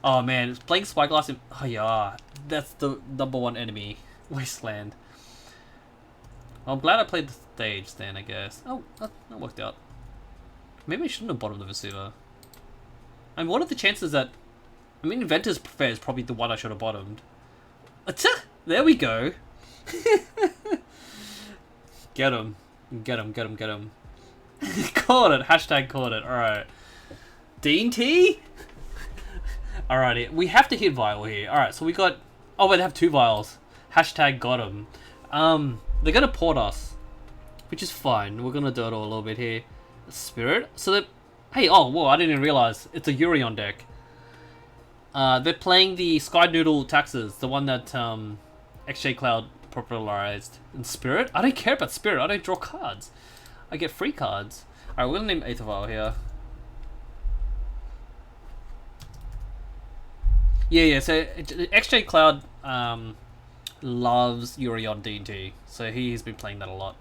Oh man, it's playing Spyglass in... Oh yeah, that's the #1 enemy. Wasteland. Well, I'm glad I played the stage then, I guess. Oh, that worked out. Maybe I shouldn't have bottomed the Vesuva. I mean, what are the chances that... I mean, Inventor's Fair is probably the one I should have bottomed. There we go. Get him. Get him. Caught it. Hashtag caught it. Alright. Dean T? Alrighty. We have to hit Vial here. Alright, so we got... Oh, wait, they have 2 Vials. Hashtag got him. They're gonna port us, which is fine. We're gonna do it all a little bit here. Spirit. So that... Hey, oh, whoa, I didn't even realize. It's a Urion deck. They're playing the Sky Noodle Taxes, the one that XJ Cloud popularized. And Spirit? I don't care about Spirit. I don't draw cards. I get free cards. Alright, we're gonna name Aether Vial here. Yeah, so XJ Cloud loves Urion D&T, so he's been playing that a lot.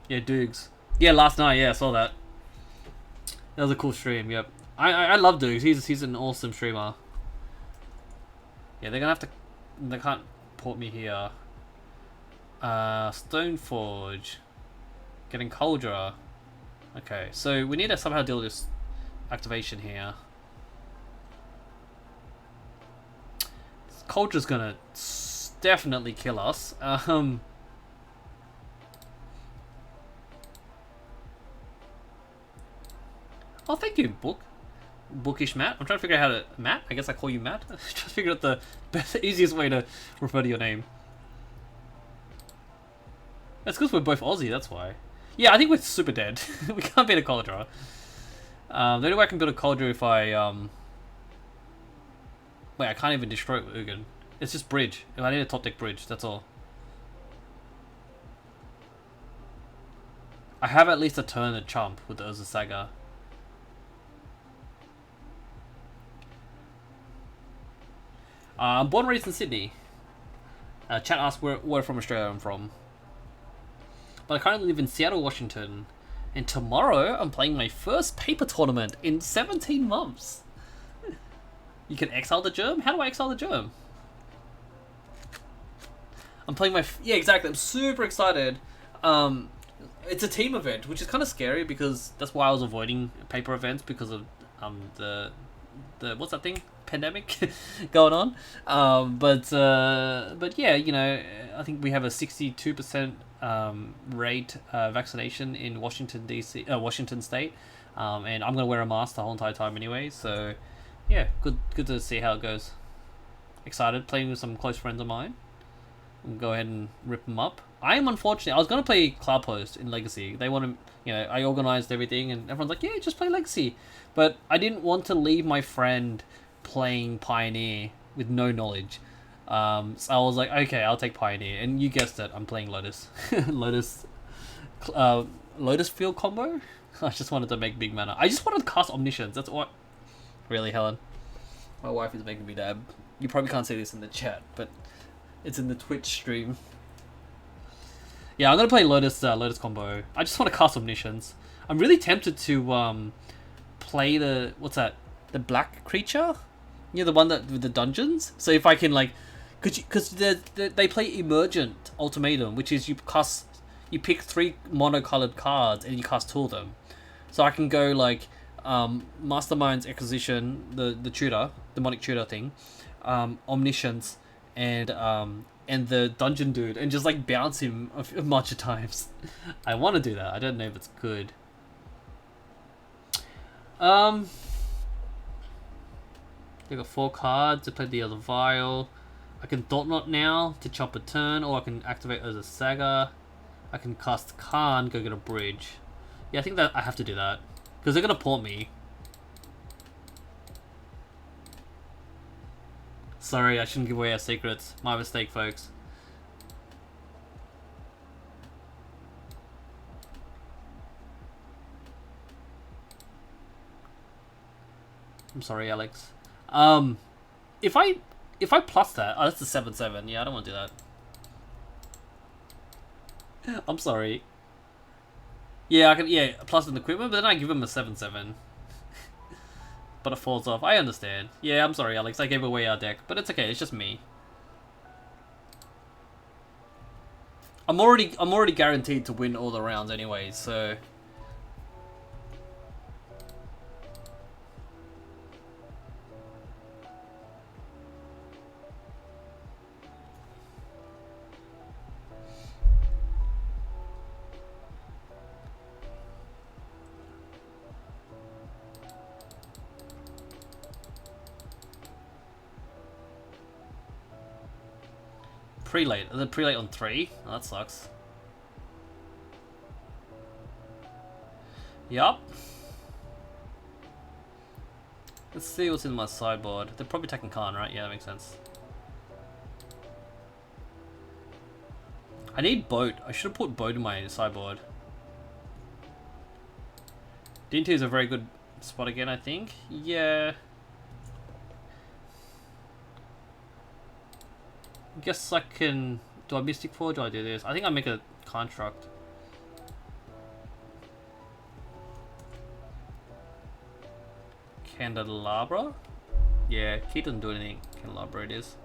Yeah, Doogs. Yeah, last night, yeah, I saw that. That was a cool stream, yep. I love Doogs, he's an awesome streamer. Yeah, they're gonna have to... They can't port me here. Stoneforge. Getting Cauldra. Okay, so we need to somehow deal with this activation here. Culture's gonna definitely kill us. Oh, thank you, Bookish Matt. I'm trying to figure out how to... Matt? I guess I call you Matt. Trying to figure out the easiest way to refer to your name. That's because we're both Aussie, that's why. Yeah, I think we're super dead. We can't beat a Cauldra. The only way I can build a Cauldra if I... Wait, I can't even destroy it with Ugin. It's just bridge. I need a top deck bridge, that's all. I have at least a turn at Chump with the Urza Saga. I'm born and raised in Sydney. Chat asked where from Australia I'm from. But I currently live in Seattle, Washington. And tomorrow I'm playing my first paper tournament in 17 months. You can exile the germ? How do I exile the germ? I'm playing my... Yeah, exactly. I'm super excited. It's a team event, which is kind of scary because that's why I was avoiding paper events because of the what's that thing, pandemic going on. But yeah, you know, I think we have a 62% rate vaccination in Washington DC, Washington State, and I'm gonna wear a mask the whole entire time anyway. So yeah, good to see how it goes. Excited, playing with some close friends of mine. We'll go ahead and rip them up. I am unfortunate. I was gonna play CLOUDPOST in Legacy. They want to, you know, I organized everything, and everyone's like, yeah, just play Legacy. But I didn't want to leave my friend playing Pioneer with no knowledge. So I was like, okay, I'll take Pioneer, and you guessed it, I'm playing Lotus. Lotus, Lotus field combo. I just wanted to make big mana. I just wanted to cast Omniscience. That's what. Really, Helen. My wife is making me dab. You probably can't see this in the chat, but it's in the Twitch stream. Yeah, I'm gonna play Lotus Lotus combo. I just want to cast Omniscience. I'm really tempted to play the what's that? The black creature? Yeah, the one that with the dungeons. So if I can like, because they play Emergent Ultimatum, which is you pick 3 monocolored cards and you cast 2 of them. So I can go like Mastermind's Acquisition, the tutor, demonic tutor thing, Omniscience, and the dungeon dude, and just like bounce him a bunch of times. I want to do that. I don't know if it's good. I got 4 cards to play the other vial. I can Thought Knot now to chop a turn, or I can activate as a Saga. I can cast Khan, go get a bridge. Yeah, I think that I have to do that because they're gonna port me. Sorry, I shouldn't give away our secrets. My mistake, folks. I'm sorry, Alex. If I plus that, oh, that's the 7/7. Yeah, I don't want to do that. I'm sorry. Yeah, I can. Yeah, plus an equipment, but then I give him a 7/7. But it falls off. I understand. Yeah, I'm sorry, Alex. I gave away our deck, but it's okay. It's just me. I'm already guaranteed to win all the rounds anyway, so. Prelate. The prelate on 3? Oh, that sucks. Yup. Let's see what's in my sideboard. They're probably taking Khan, right? Yeah, that makes sense. I need Boat. I should have put Boat in my sideboard. D&T is a very good spot again, I think. Yeah. I guess I can... Do I Mystic Forge or do I do this? I think I make a construct. Candelabra? Yeah, he doesn't do anything. Candelabra it is.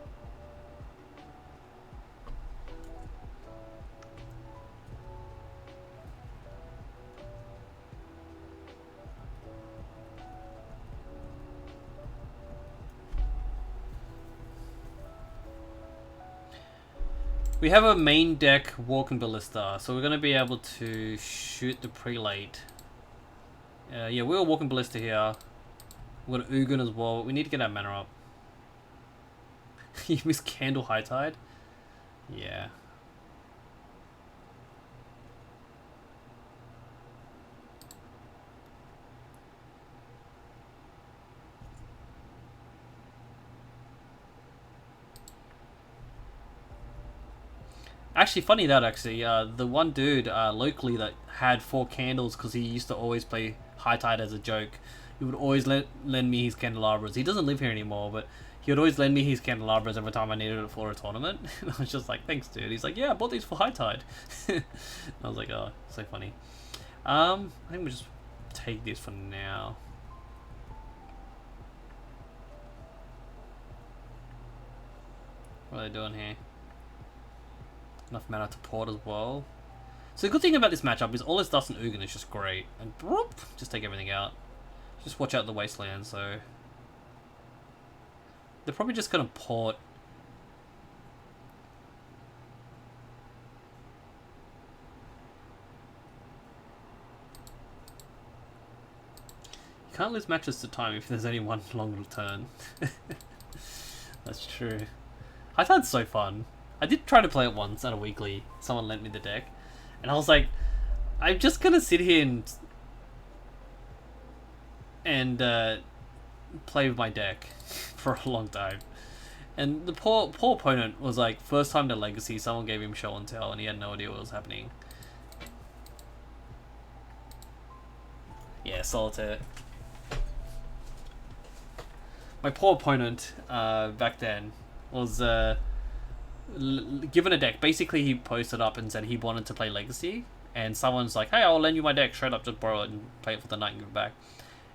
We have a main deck Walking Ballista, so we're going to be able to shoot the prelate. Yeah, we're Walking Ballista here. We've got Ugin as well. We need to get our mana up. You missed Candle High Tide? Yeah. Actually, funny that actually, the one dude locally that had 4 candles because he used to always play High Tide as a joke. He would always lend me his candelabras. He doesn't live here anymore, but he would always lend me his candelabras every time I needed it for a tournament. And I was just like, thanks, dude. He's like, yeah, I bought these for High Tide. I was like, oh, so funny. I think we'll just take this for now. What are they doing here? Enough mana to port as well. So the good thing about this matchup is all this Dust and Ugin is just great. And whoop, just take everything out. Just watch out the Wasteland, so... They're probably just gonna port. You can't lose matches to time if there's only one long turn. That's true. I thought it's so fun. I did try to play it once at a weekly. Someone lent me the deck, and I was like, I'm just gonna sit here and play with my deck for a long time. And the poor opponent was like, first time to Legacy, someone gave him show and tell, and he had no idea what was happening. Yeah, Solitaire. My poor opponent back then was given a deck. Basically, he posted up and said he wanted to play Legacy, and someone's like, "Hey, I'll lend you my deck straight up, just borrow it and play it for the night and give it back."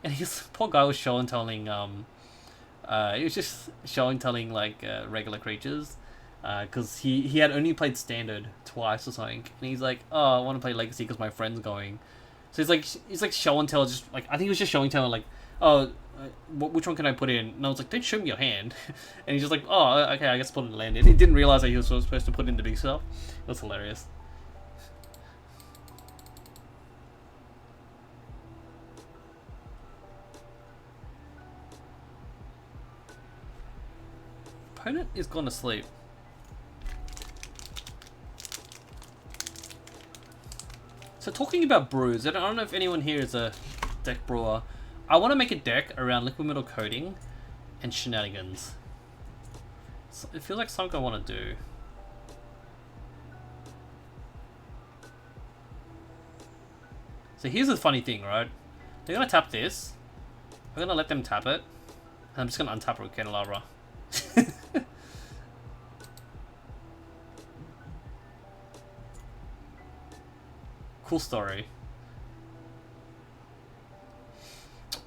And his poor guy was show and telling. He was just show and telling like regular creatures, because he had only played Standard twice or something, and he's like, "Oh, I want to play Legacy because my friend's going." So he's like show and tell, just like, I think he was just showing tell like, "Oh, which one can I put in?" And I was like, "Don't show me your hand." And he's just like, "Oh, okay, I guess put in the land in." He didn't realize that he was supposed to put in the big stuff. It was hilarious. Opponent is gone to sleep. So talking about brews, I don't know if anyone here is a deck brewer. I want to make a deck around liquid metal coating and shenanigans. So it feels like something I want to do. So here's the funny thing, right? They're going to tap this. I'm going to let them tap it. And I'm just going to untap it with Candelabra. Cool story.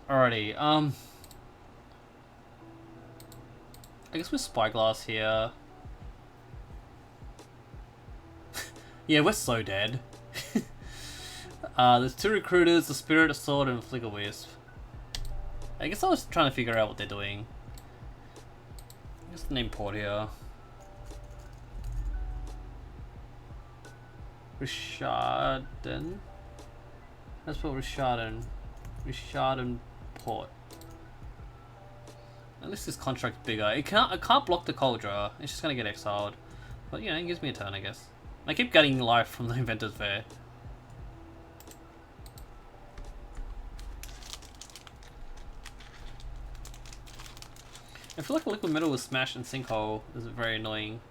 Alrighty, I guess we're Spyglass here. Yeah, we're so dead. There's 2 recruiters, the Spirit, a Sword, and a Flicker Wisp. I guess I was trying to figure out what they're doing. Just name port here. Risharden. Let's put Risharden. Risharden port. At least this contract's bigger. I can't block the Cauldron. It's just gonna get exiled. But you know, it gives me a turn, I guess. I keep getting life from the Inventor's Fair. I feel like liquid metal with Smash and Sinkhole is very annoying.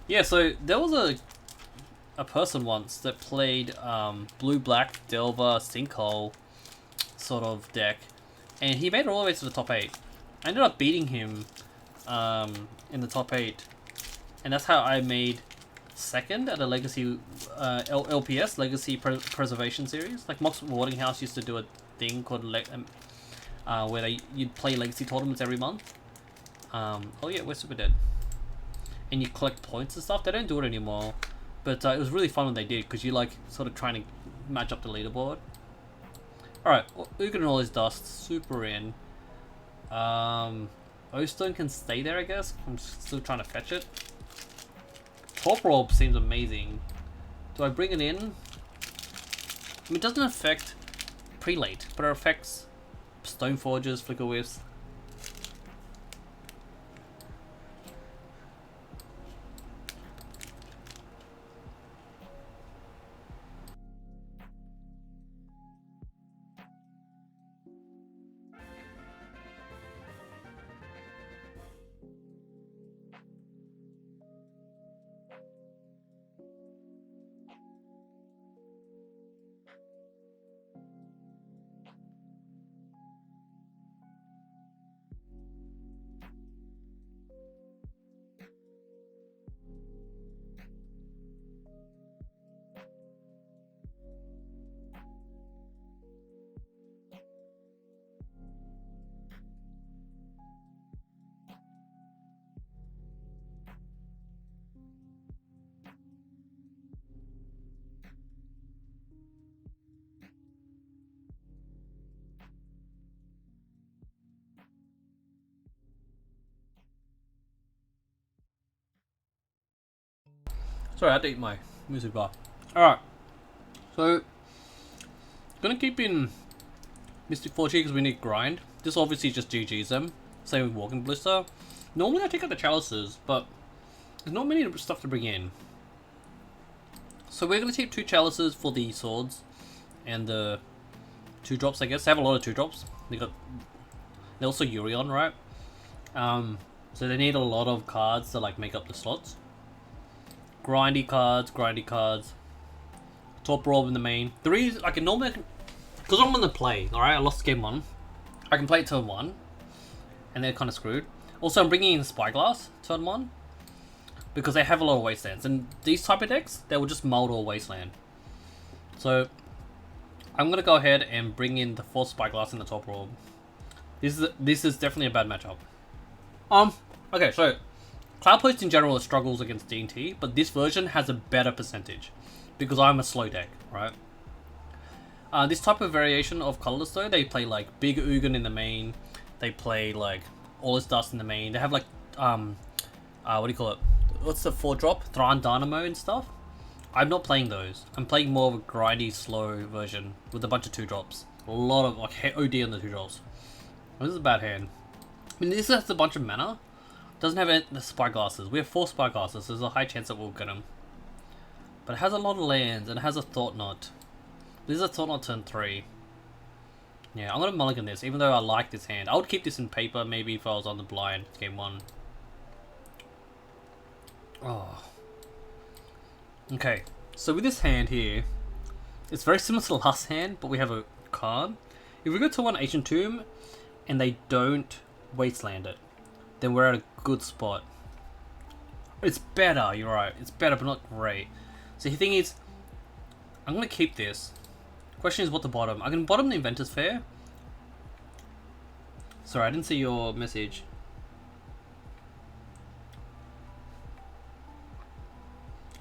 Yeah, so there was a person once that played blue-black Delver Sinkhole sort of deck, and he made it all the way to the top 8. I ended up beating him in the top 8, and that's how I made second at a Legacy LPS Legacy Preservation series. Like Mox Warding House used to do a thing called where you'd play Legacy tournaments every month. Oh yeah, we're super dead. And you collect points and stuff. They don't do it anymore, but it was really fun when they did, because you like sort of trying to match up the leaderboard. Alright, Ugin and all his dust, super in. O-Stone can stay there, I guess. I'm still trying to fetch it. Torpor Orb seems amazing. Do I bring it in? I mean, it doesn't affect Prelate, but it affects Stoneforges, Flicker Wisps. Sorry, I had to eat my music bar. Alright. So, gonna keep in Mystic Fortune because we need grind. This obviously just GG's them. Same with Walking Blister. Normally I take out the chalices, but there's not many stuff to bring in. So we're gonna keep 2 chalices for the swords and the 2 drops, I guess. They have a lot of 2 drops. They're also Urion, right? So they need a lot of cards to like make up the slots. Grindy cards. Top roll in the main. The reason I can normally, because I'm on the play, alright, I lost game 1. I can play it turn 1, and they're kind of screwed. Also, I'm bringing in Spyglass turn 1, because they have a lot of wastelands, and these type of decks, they will just mull to a wasteland. So, I'm gonna go ahead and bring in the 4 Spyglass in the top roll. This is definitely a bad matchup. Okay, so CLOUDPOST in general struggles against D&T, but this version has a better percentage. Because I'm a slow deck, right? This type of variation of Colourless though, they play like Big Ugin in the main. They play like All This Dust in the main. They have like, what do you call it? What's the 4-drop? Thran Dynamo and stuff. I'm not playing those. I'm playing more of a grindy, slow version with a bunch of 2-drops. A lot of like OD on the 2-drops. This is a bad hand. I mean, this has a bunch of mana. Doesn't have the Spyglasses. We have 4 Spyglasses, so there's a high chance that we'll get them. But it has a lot of lands, and it has a Thought Knot. This is a Thought Knot turn 3. Yeah, I'm gonna mulligan this, even though I like this hand. I would keep this in paper, maybe if I was on the blind, game 1. Oh. Okay, so with this hand here, it's very similar to the last hand, but we have a card. If we go to 1 Ancient Tomb, and they don't wasteland it, then we're at a good spot. It's better, you're right. It's better, but not great. So the thing is, I'm going to keep this. Question is what to bottom. I can bottom the Inventor's Fair. Sorry, I didn't see your message.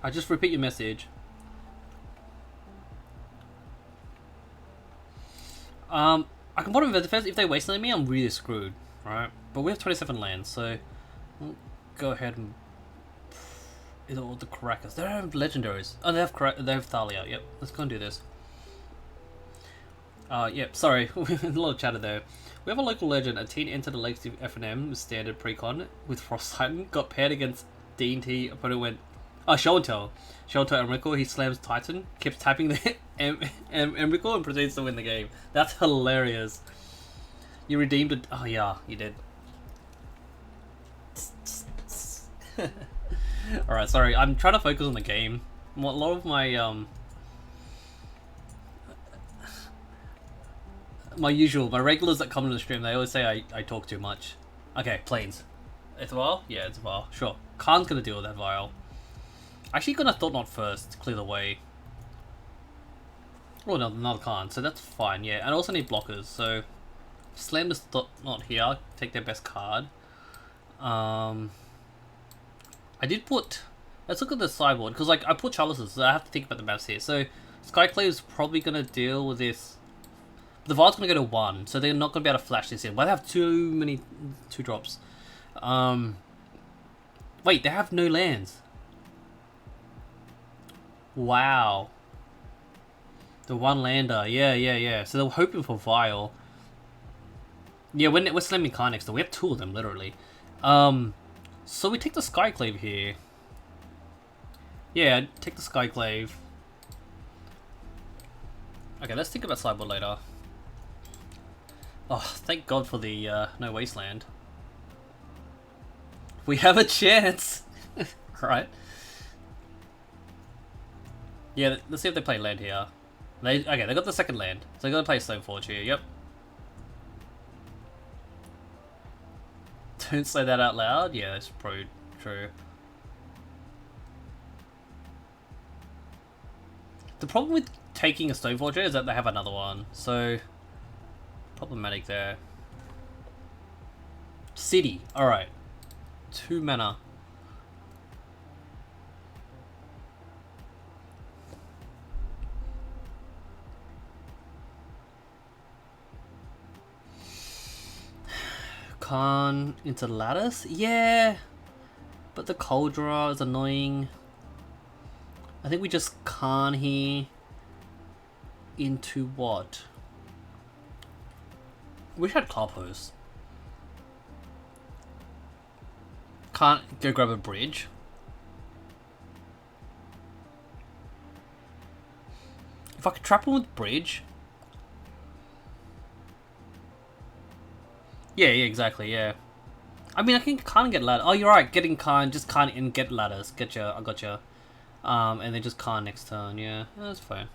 I just repeat your message. I can bottom Inventor's Fair. If they wasteland me, I'm really screwed, right? But we have 27 lands, so we'll go ahead and either all the Crackers. They don't have legendaries. Oh, they have Thalia. Yep, let's go and do this. Yep, sorry, a lot of chatter there. We have a local legend. A teen entered the Lakes F&M with standard precon with Frost Titan. Got paired against D&T. Opponent went, show and tell. Show and tell Emrakul. He slams Titan. Keeps tapping the Emrakul and proceeds to win the game. That's hilarious. You redeemed it. Oh yeah, you did. Alright, sorry, I'm trying to focus on the game. A lot of my, my regulars that come to the stream, they always say I talk too much. Okay, Plains. It's a vial? Yeah, it's a vial. Sure. Khan's gonna deal with that vial. Actually gonna Thought Knot first to clear the way. Oh, no, another Khan, so that's fine, yeah. And I also need blockers, so slam this Thought Knot here, take their best card. I did put... Let's look at the sideboard, because like I put chalices, so I have to think about the maps here. So Skyclave is probably going to deal with this. The Vial's going to go to 1, so they're not going to be able to flash this in. But they have too many 2-drops. Wait, they have no lands. Wow. The 1-lander, yeah. So they're hoping for Vial. Yeah, we're slamming Carnix, though. We have 2 of them, literally. So we take the Skyclave here. Yeah, take the Skyclave. Okay, let's think about sideboard later. Oh, thank God for the no wasteland. We have a chance! Right. Yeah, let's see if they play land here. Okay, they got the second land. So they're gonna play Stoneforge here, yep. Don't say that out loud. Yeah, that's probably true. The problem with taking a Stoneforger is that they have another one, so problematic there. City, alright. 2 mana. Khan into Lattice? Yeah, but the Cold Draw is annoying. I think we just can't here into what? Wish I had CLOUDPOST. Can't go grab a bridge. If I could trap him with bridge. Yeah, exactly, yeah. I mean, I can kind of get ladder. Oh, you're right, getting kind, just can't and get ladders. Getcha, I gotcha. And then just can't next turn, yeah. That's fine.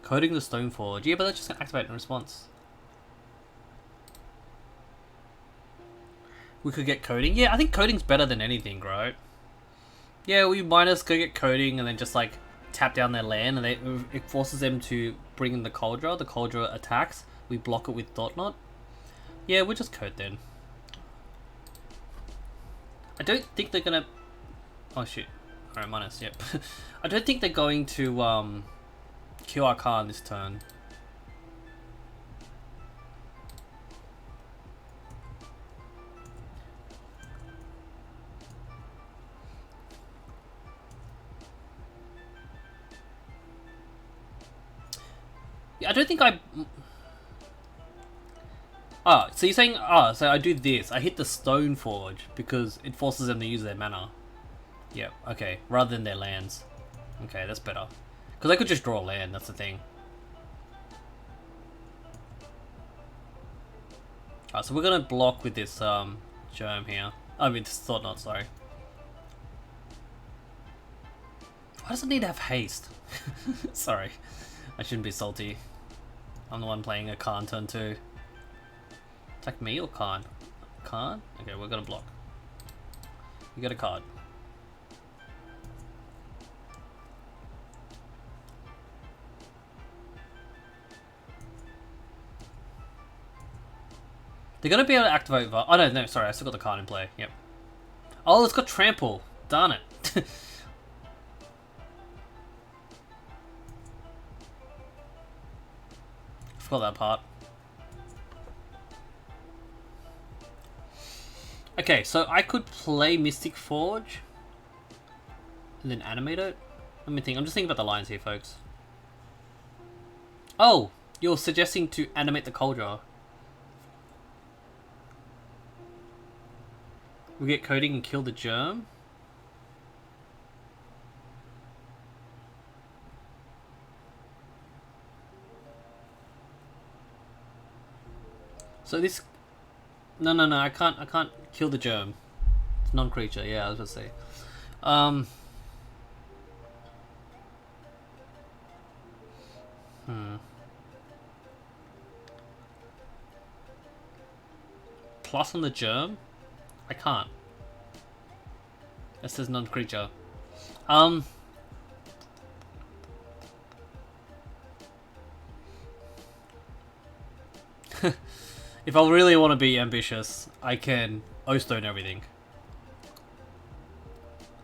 Coding the Stoneforge. Yeah, but that's just gonna activate in response. We could get coding. Yeah, I think coding's better than anything, right? Yeah, we minus go get coding and then just like tap down their land and it forces them to bring in the Cauldron. The Cauldron attacks. We block it with Thought Knot. Yeah, we'll just code then. I don't think they're gonna... Oh shit. Alright, minus, yep. I don't think they're going to kill our Khan this turn. Yeah, I don't think I... Oh, so you're saying... Oh, so I do this. I hit the Stoneforge because it forces them to use their mana. Yep, okay. Rather than their lands. Okay, that's better. Because I could just draw a land, that's the thing. Alright, so we're going to block with this germ here. I mean, this Thought Knot, sorry. Why does it need to have haste? Sorry. I shouldn't be salty. I'm the one playing a Khan turn 2. Attack me or Khan? Khan? Okay, we're gonna block. You get a card. They're gonna be able to activate... Oh no, sorry, I still got the card in play. Yep. Oh, it's got Trample. Darn it. Forgot that part. Okay, so I could play Mystic Forge and then animate it. Let me think. I'm just thinking about the lines here, folks. Oh, you're suggesting to animate the Cauldron. We get coding and kill the germ. So this... No, I can't kill the germ. It's non-creature, yeah, I was gonna say. Plus on the germ? I can't. It says non-creature. If I really want to be ambitious, I can O-Stone everything.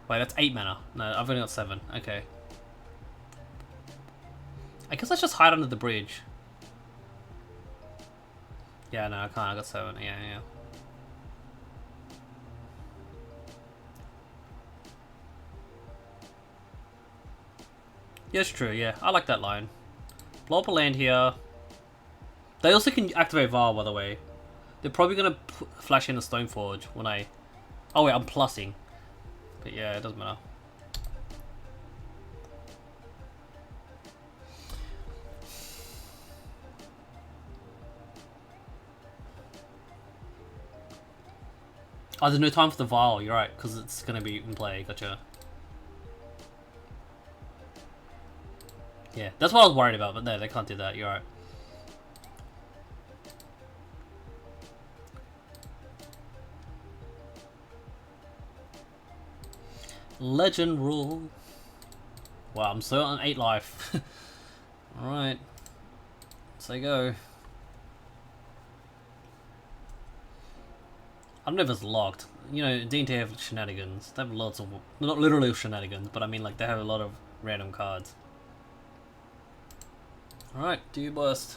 Wait, that's 8 mana. No, I've only got 7. Okay. I guess let's just hide under the bridge. Yeah, no, I can't. I got 7. Yeah. Yeah, it's true. Yeah, I like that line. Blow up a land here. They also can activate Var, by the way. They're probably going to flash in a Stoneforge when I... Oh wait, I'm plussing. But yeah, it doesn't matter. Oh, there's no time for the Vial, you're right, because it's going to be in play, gotcha. Yeah, that's what I was worried about, but no, they can't do that, you're right. Legend rule. Wow, I'm so on 8 life. Alright. So go. I don't know if it's locked. You know, D&T have shenanigans. They have lots of... Not literally shenanigans, but I mean like they have a lot of random cards. Alright, do your best.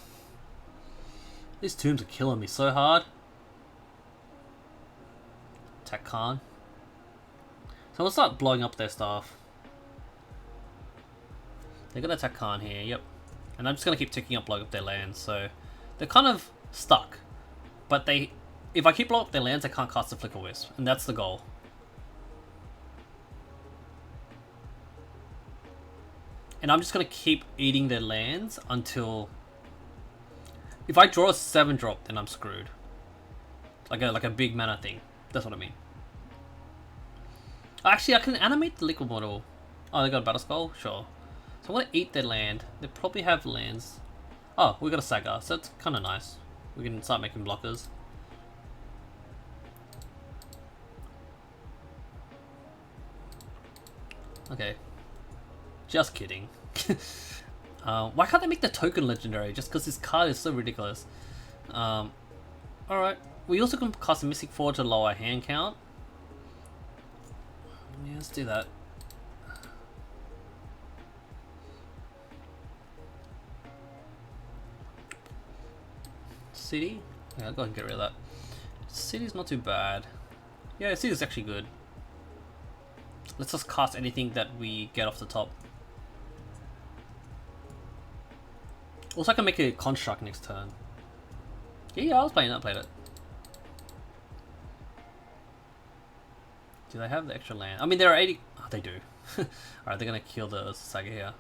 These tombs are killing me so hard. Attack Khan. So we'll start blowing up their stuff. They're gonna attack Khan here, yep. And I'm just gonna keep ticking up, blowing up their lands, so they're kind of stuck. But if I keep blowing up their lands, they can't cast the Flicker Wisp, and that's the goal. And I'm just gonna keep eating their lands until... If I draw a 7-drop, then I'm screwed. Like a big mana thing. That's what I mean. Actually, I can animate the liquid model. Oh, they got a Battle Skull? Sure. So I'm gonna eat their land. They probably have lands. Oh, we got a Saga, so it's kind of nice. We can start making blockers. Okay. Just kidding. Why can't they make the token legendary? Just because this card is so ridiculous. Alright. We also can cast a Mystic Forge to lower hand count. Yeah, let's do that. City? Yeah, I'll go ahead and get rid of that. City's not too bad. Yeah, City's actually good. Let's just cast anything that we get off the top. Also, I can make a construct next turn. Yeah, I was playing that, played it. Do they have the extra land? I mean, there are 80... Oh, they do. Alright, they're gonna kill the Saga here.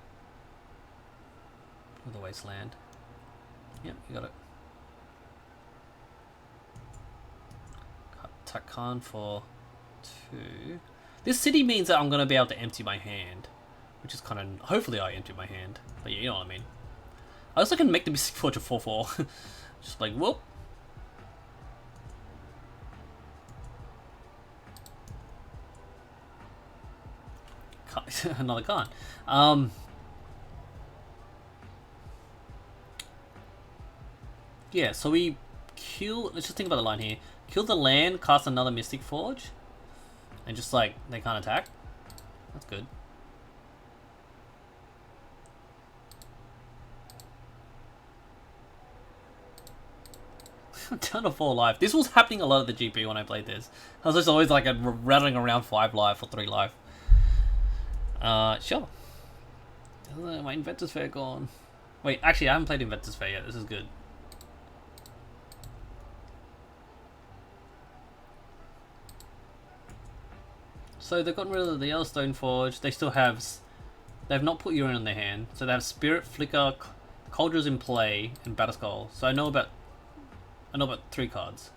With the Wasteland. Yep, you got it. Attack Khan for 2. This city means that I'm gonna be able to empty my hand. Which is kind of... Hopefully I empty my hand. But yeah, you know what I mean. I also can make the Mystic Forge a 4/4. Just like, whoop. Another Khan. Yeah, so we kill... Let's just think about the line here. Kill the land, cast another Mystic Forge. And just like, they can't attack. That's good. Down to 4 life. This was happening a lot of the GP when I played this. I was just always like rattling around 5 life or 3 life. Sure. My Inventor's Fair gone. Wait, actually I haven't played Inventor's Fair yet. This is good. So they've gotten rid of the Yellowstone Forge. They still have... They've not put Urine in their hand. So they have Spirit, Flicker, Cauldron's in play, and Battle Skull. So I know about 3 cards.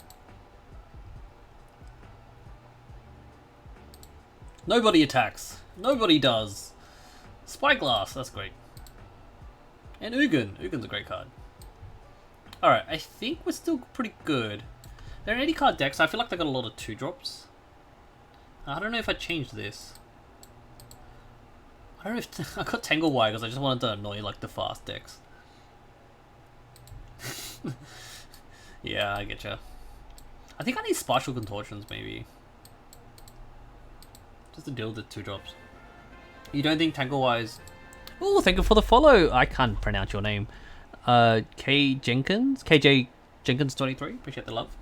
Nobody attacks. Nobody does. Spyglass, that's great. And Ugin. Ugin's a great card. Alright, I think we're still pretty good. They're an 80 card deck, so I feel like they got a lot of 2-drops. I don't know if I changed this. I don't know if... I got Tangle Wire because I just wanted to annoy like the fast decks. Yeah, I getcha. I think I need Spatial Contortions, maybe. Just to deal with the 2-drops. You don't think Tanglewise... Oh, thank you for the follow! I can't pronounce your name. KJ Jenkins 23, appreciate the love.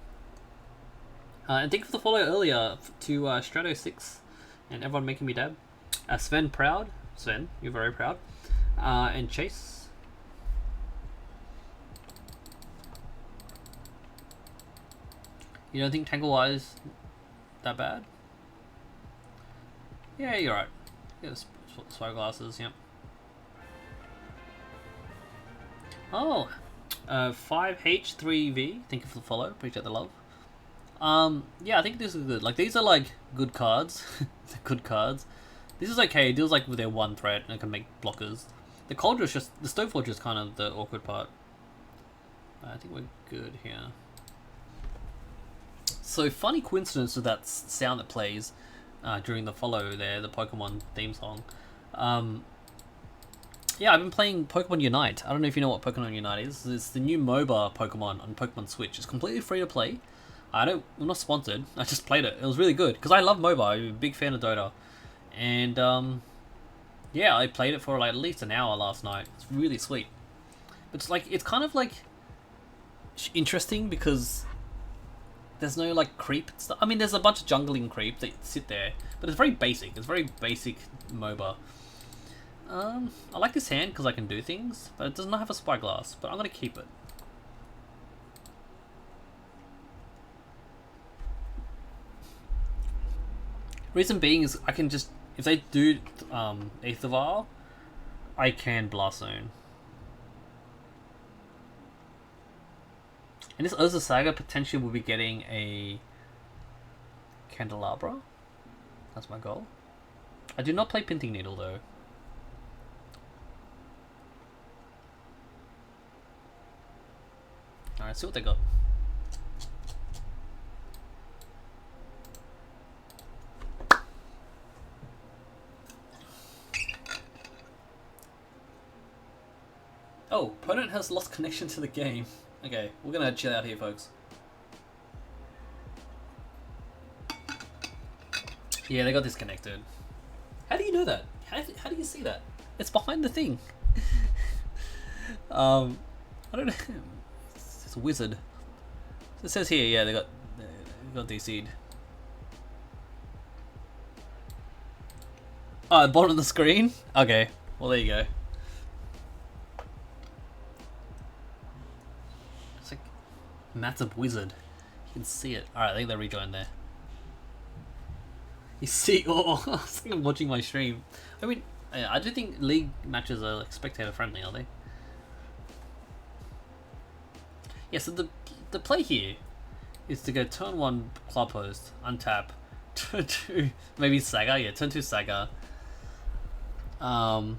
And thank you for the follow earlier to Strato6 and everyone making me dab. Sven Proud. Sven, you're very proud. And Chase. You don't think Tanglewise that bad? Yeah, you're right. Yeah, Spyglasses, yep. Oh, 5H3V, thank you for the follow, appreciate the love. Yeah, I think this is good. Like, these are like good cards. Good cards. This is okay, it deals like with their 1 threat and it can make blockers. The Cauldron is just, the Stoneforge is kind of the awkward part. I think we're good here. So, funny coincidence with that sound that plays during the follow there, the Pokemon theme song. Yeah, I've been playing Pokemon Unite. I don't know if you know what Pokemon Unite is. It's the new MOBA Pokemon on Pokemon Switch. It's completely free to play. I'm not sponsored. I just played it. It was really good because I love MOBA. I'm a big fan of Dota. And yeah, I played it for like at least an hour last night. It's really sweet. But it's kind of like interesting because there's no like creep stuff. I mean, there's a bunch of jungling creep that sit there, but it's very basic. It's very basic MOBA. I like this hand because I can do things, but it does not have a spyglass. But I'm gonna keep it. Reason being is I can just, if they do Aether Vial, I can Blast Zone. And this Urza Saga potentially will be getting a Candelabra. That's my goal. I do not play Pinting Needle though. Alright, see what they got. Oh, opponent has lost connection to the game. Okay, we're gonna chill out here, folks. Yeah, they got disconnected. How do you know that? How do you see that? It's behind the thing. I don't know. It's a wizard. It says here, yeah, they got DC'd. Oh, at the bottom of the screen? Okay, well there you go. It's like Matt's a wizard. You can see it. Alright, I think they rejoined there. You see, oh, I was like I'm watching my stream. I mean, I do think league matches are like spectator friendly, are they? Yeah, so the play here is to go turn 1 CLOUDPOST, untap, turn 2 maybe Saga, yeah, turn 2 Saga, and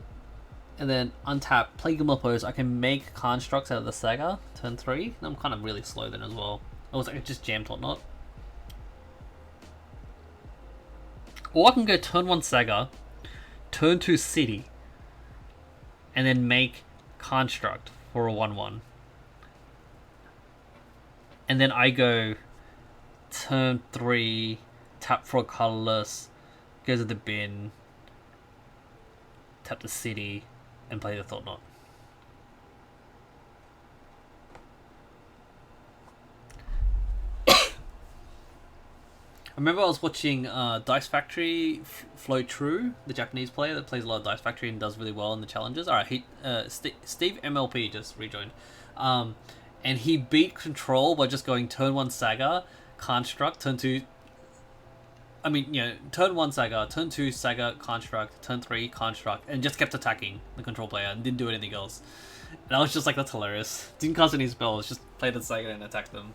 then untap, play Gimli Post. I can make constructs out of the Saga, turn 3, and I'm kind of really slow then as well. I was like, just jammed whatnot. Or I can go turn 1 Saga, turn 2 City, and then make construct for a 1/1. And then I go turn 3, tap for a Colourless, go to the bin, tap the City, and play the Thought Knot. I remember I was watching Dice Factory Float True, the Japanese player that plays a lot of Dice Factory and does really well in the challenges. Alright, Steve MLP just rejoined. And he beat Control by just going turn 1 Saga, Construct, turn 2... I mean, you know, turn 1 Saga, turn 2 Saga, Construct, turn 3 Construct, and just kept attacking the Control player and didn't do anything else. And I was just like, that's hilarious. Didn't cast any spells, just played the Saga and attacked them.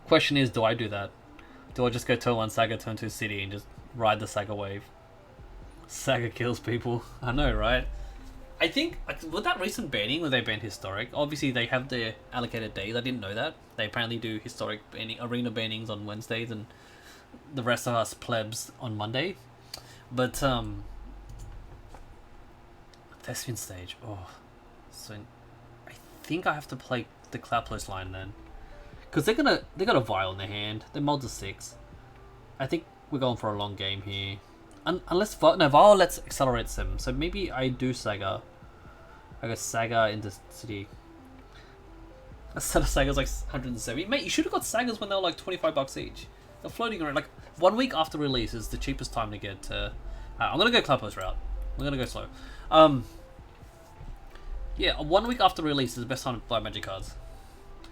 Question is, do I do that? Do I just go turn 1 Saga, turn 2 City, and just ride the Saga wave? Saga kills people. I know, right? I think, with that recent banning where they banned Historic, obviously they have their allocated days. I didn't know that. They apparently do Historic banning, arena bannings on Wednesdays, and the rest of us plebs on Monday. But, Thespian stage. Oh. So, I think I have to play the CLOUDPOST line then. Because they got a Vial in their hand. They're mods of 6. I think we're going for a long game here. Unless Vial lets accelerate Sim. So maybe I do Saga. I go Saga into City. A set of Sagas like 170. Mate, you should have got Sagas when they were like $25 each. They're floating around like 1 week after release is the cheapest time to get. I'm gonna go CLOUDPOST route. I'm gonna go slow. Yeah, 1 week after release is the best time to buy Magic cards.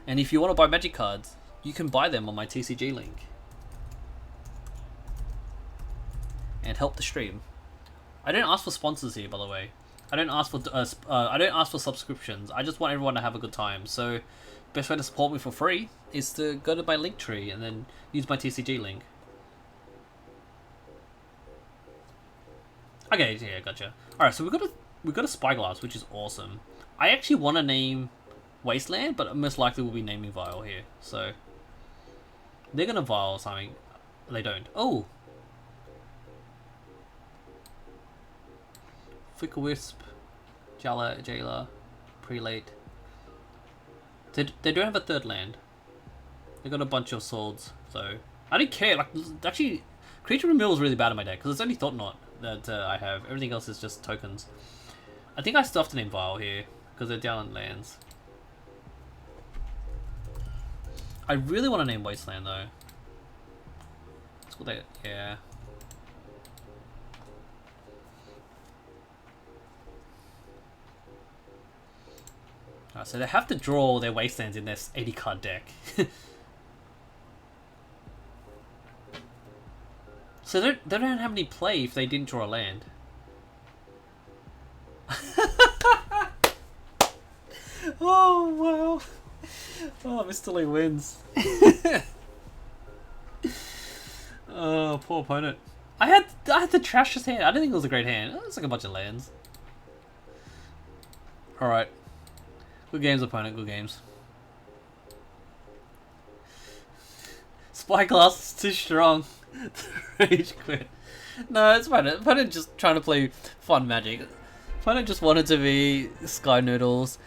And if you want to buy Magic cards, you can buy them on my TCG link. And help the stream. I don't ask for sponsors here, by the way. I don't ask for subscriptions. I just want everyone to have a good time. So, best way to support me for free is to go to my link tree and then use my TCG link. Okay, yeah, gotcha. All right, so we got a Spyglass, which is awesome. I actually want to name Wasteland, but most likely we'll be naming Vial here. So they're gonna Vial something. They don't. Oh, Flicker Wisp, Jailer, Prelate. They don't have a third land. They got a bunch of swords, so I don't care. Like, actually, Creature Removal is really bad in my deck because it's only Thought Knot that I have. Everything else is just tokens. I think I still have to name Vile here, because they're down on lands. I really want to name Wasteland though. That's what they, yeah. Alright, so they have to draw their Wastelands in this 80 card deck. So they don't have any play if they didn't draw a land. Oh wow! Oh, Mr. Lee wins. Oh, poor opponent. I had to trash his hand. I didn't think it was a great hand. It was like a bunch of lands. All right. Good games, opponent. Good games. Spyglass is too strong. Rage quit. No, it's fine. Opponent just trying to play fun Magic. Opponent just wanted to be Sky Noodles.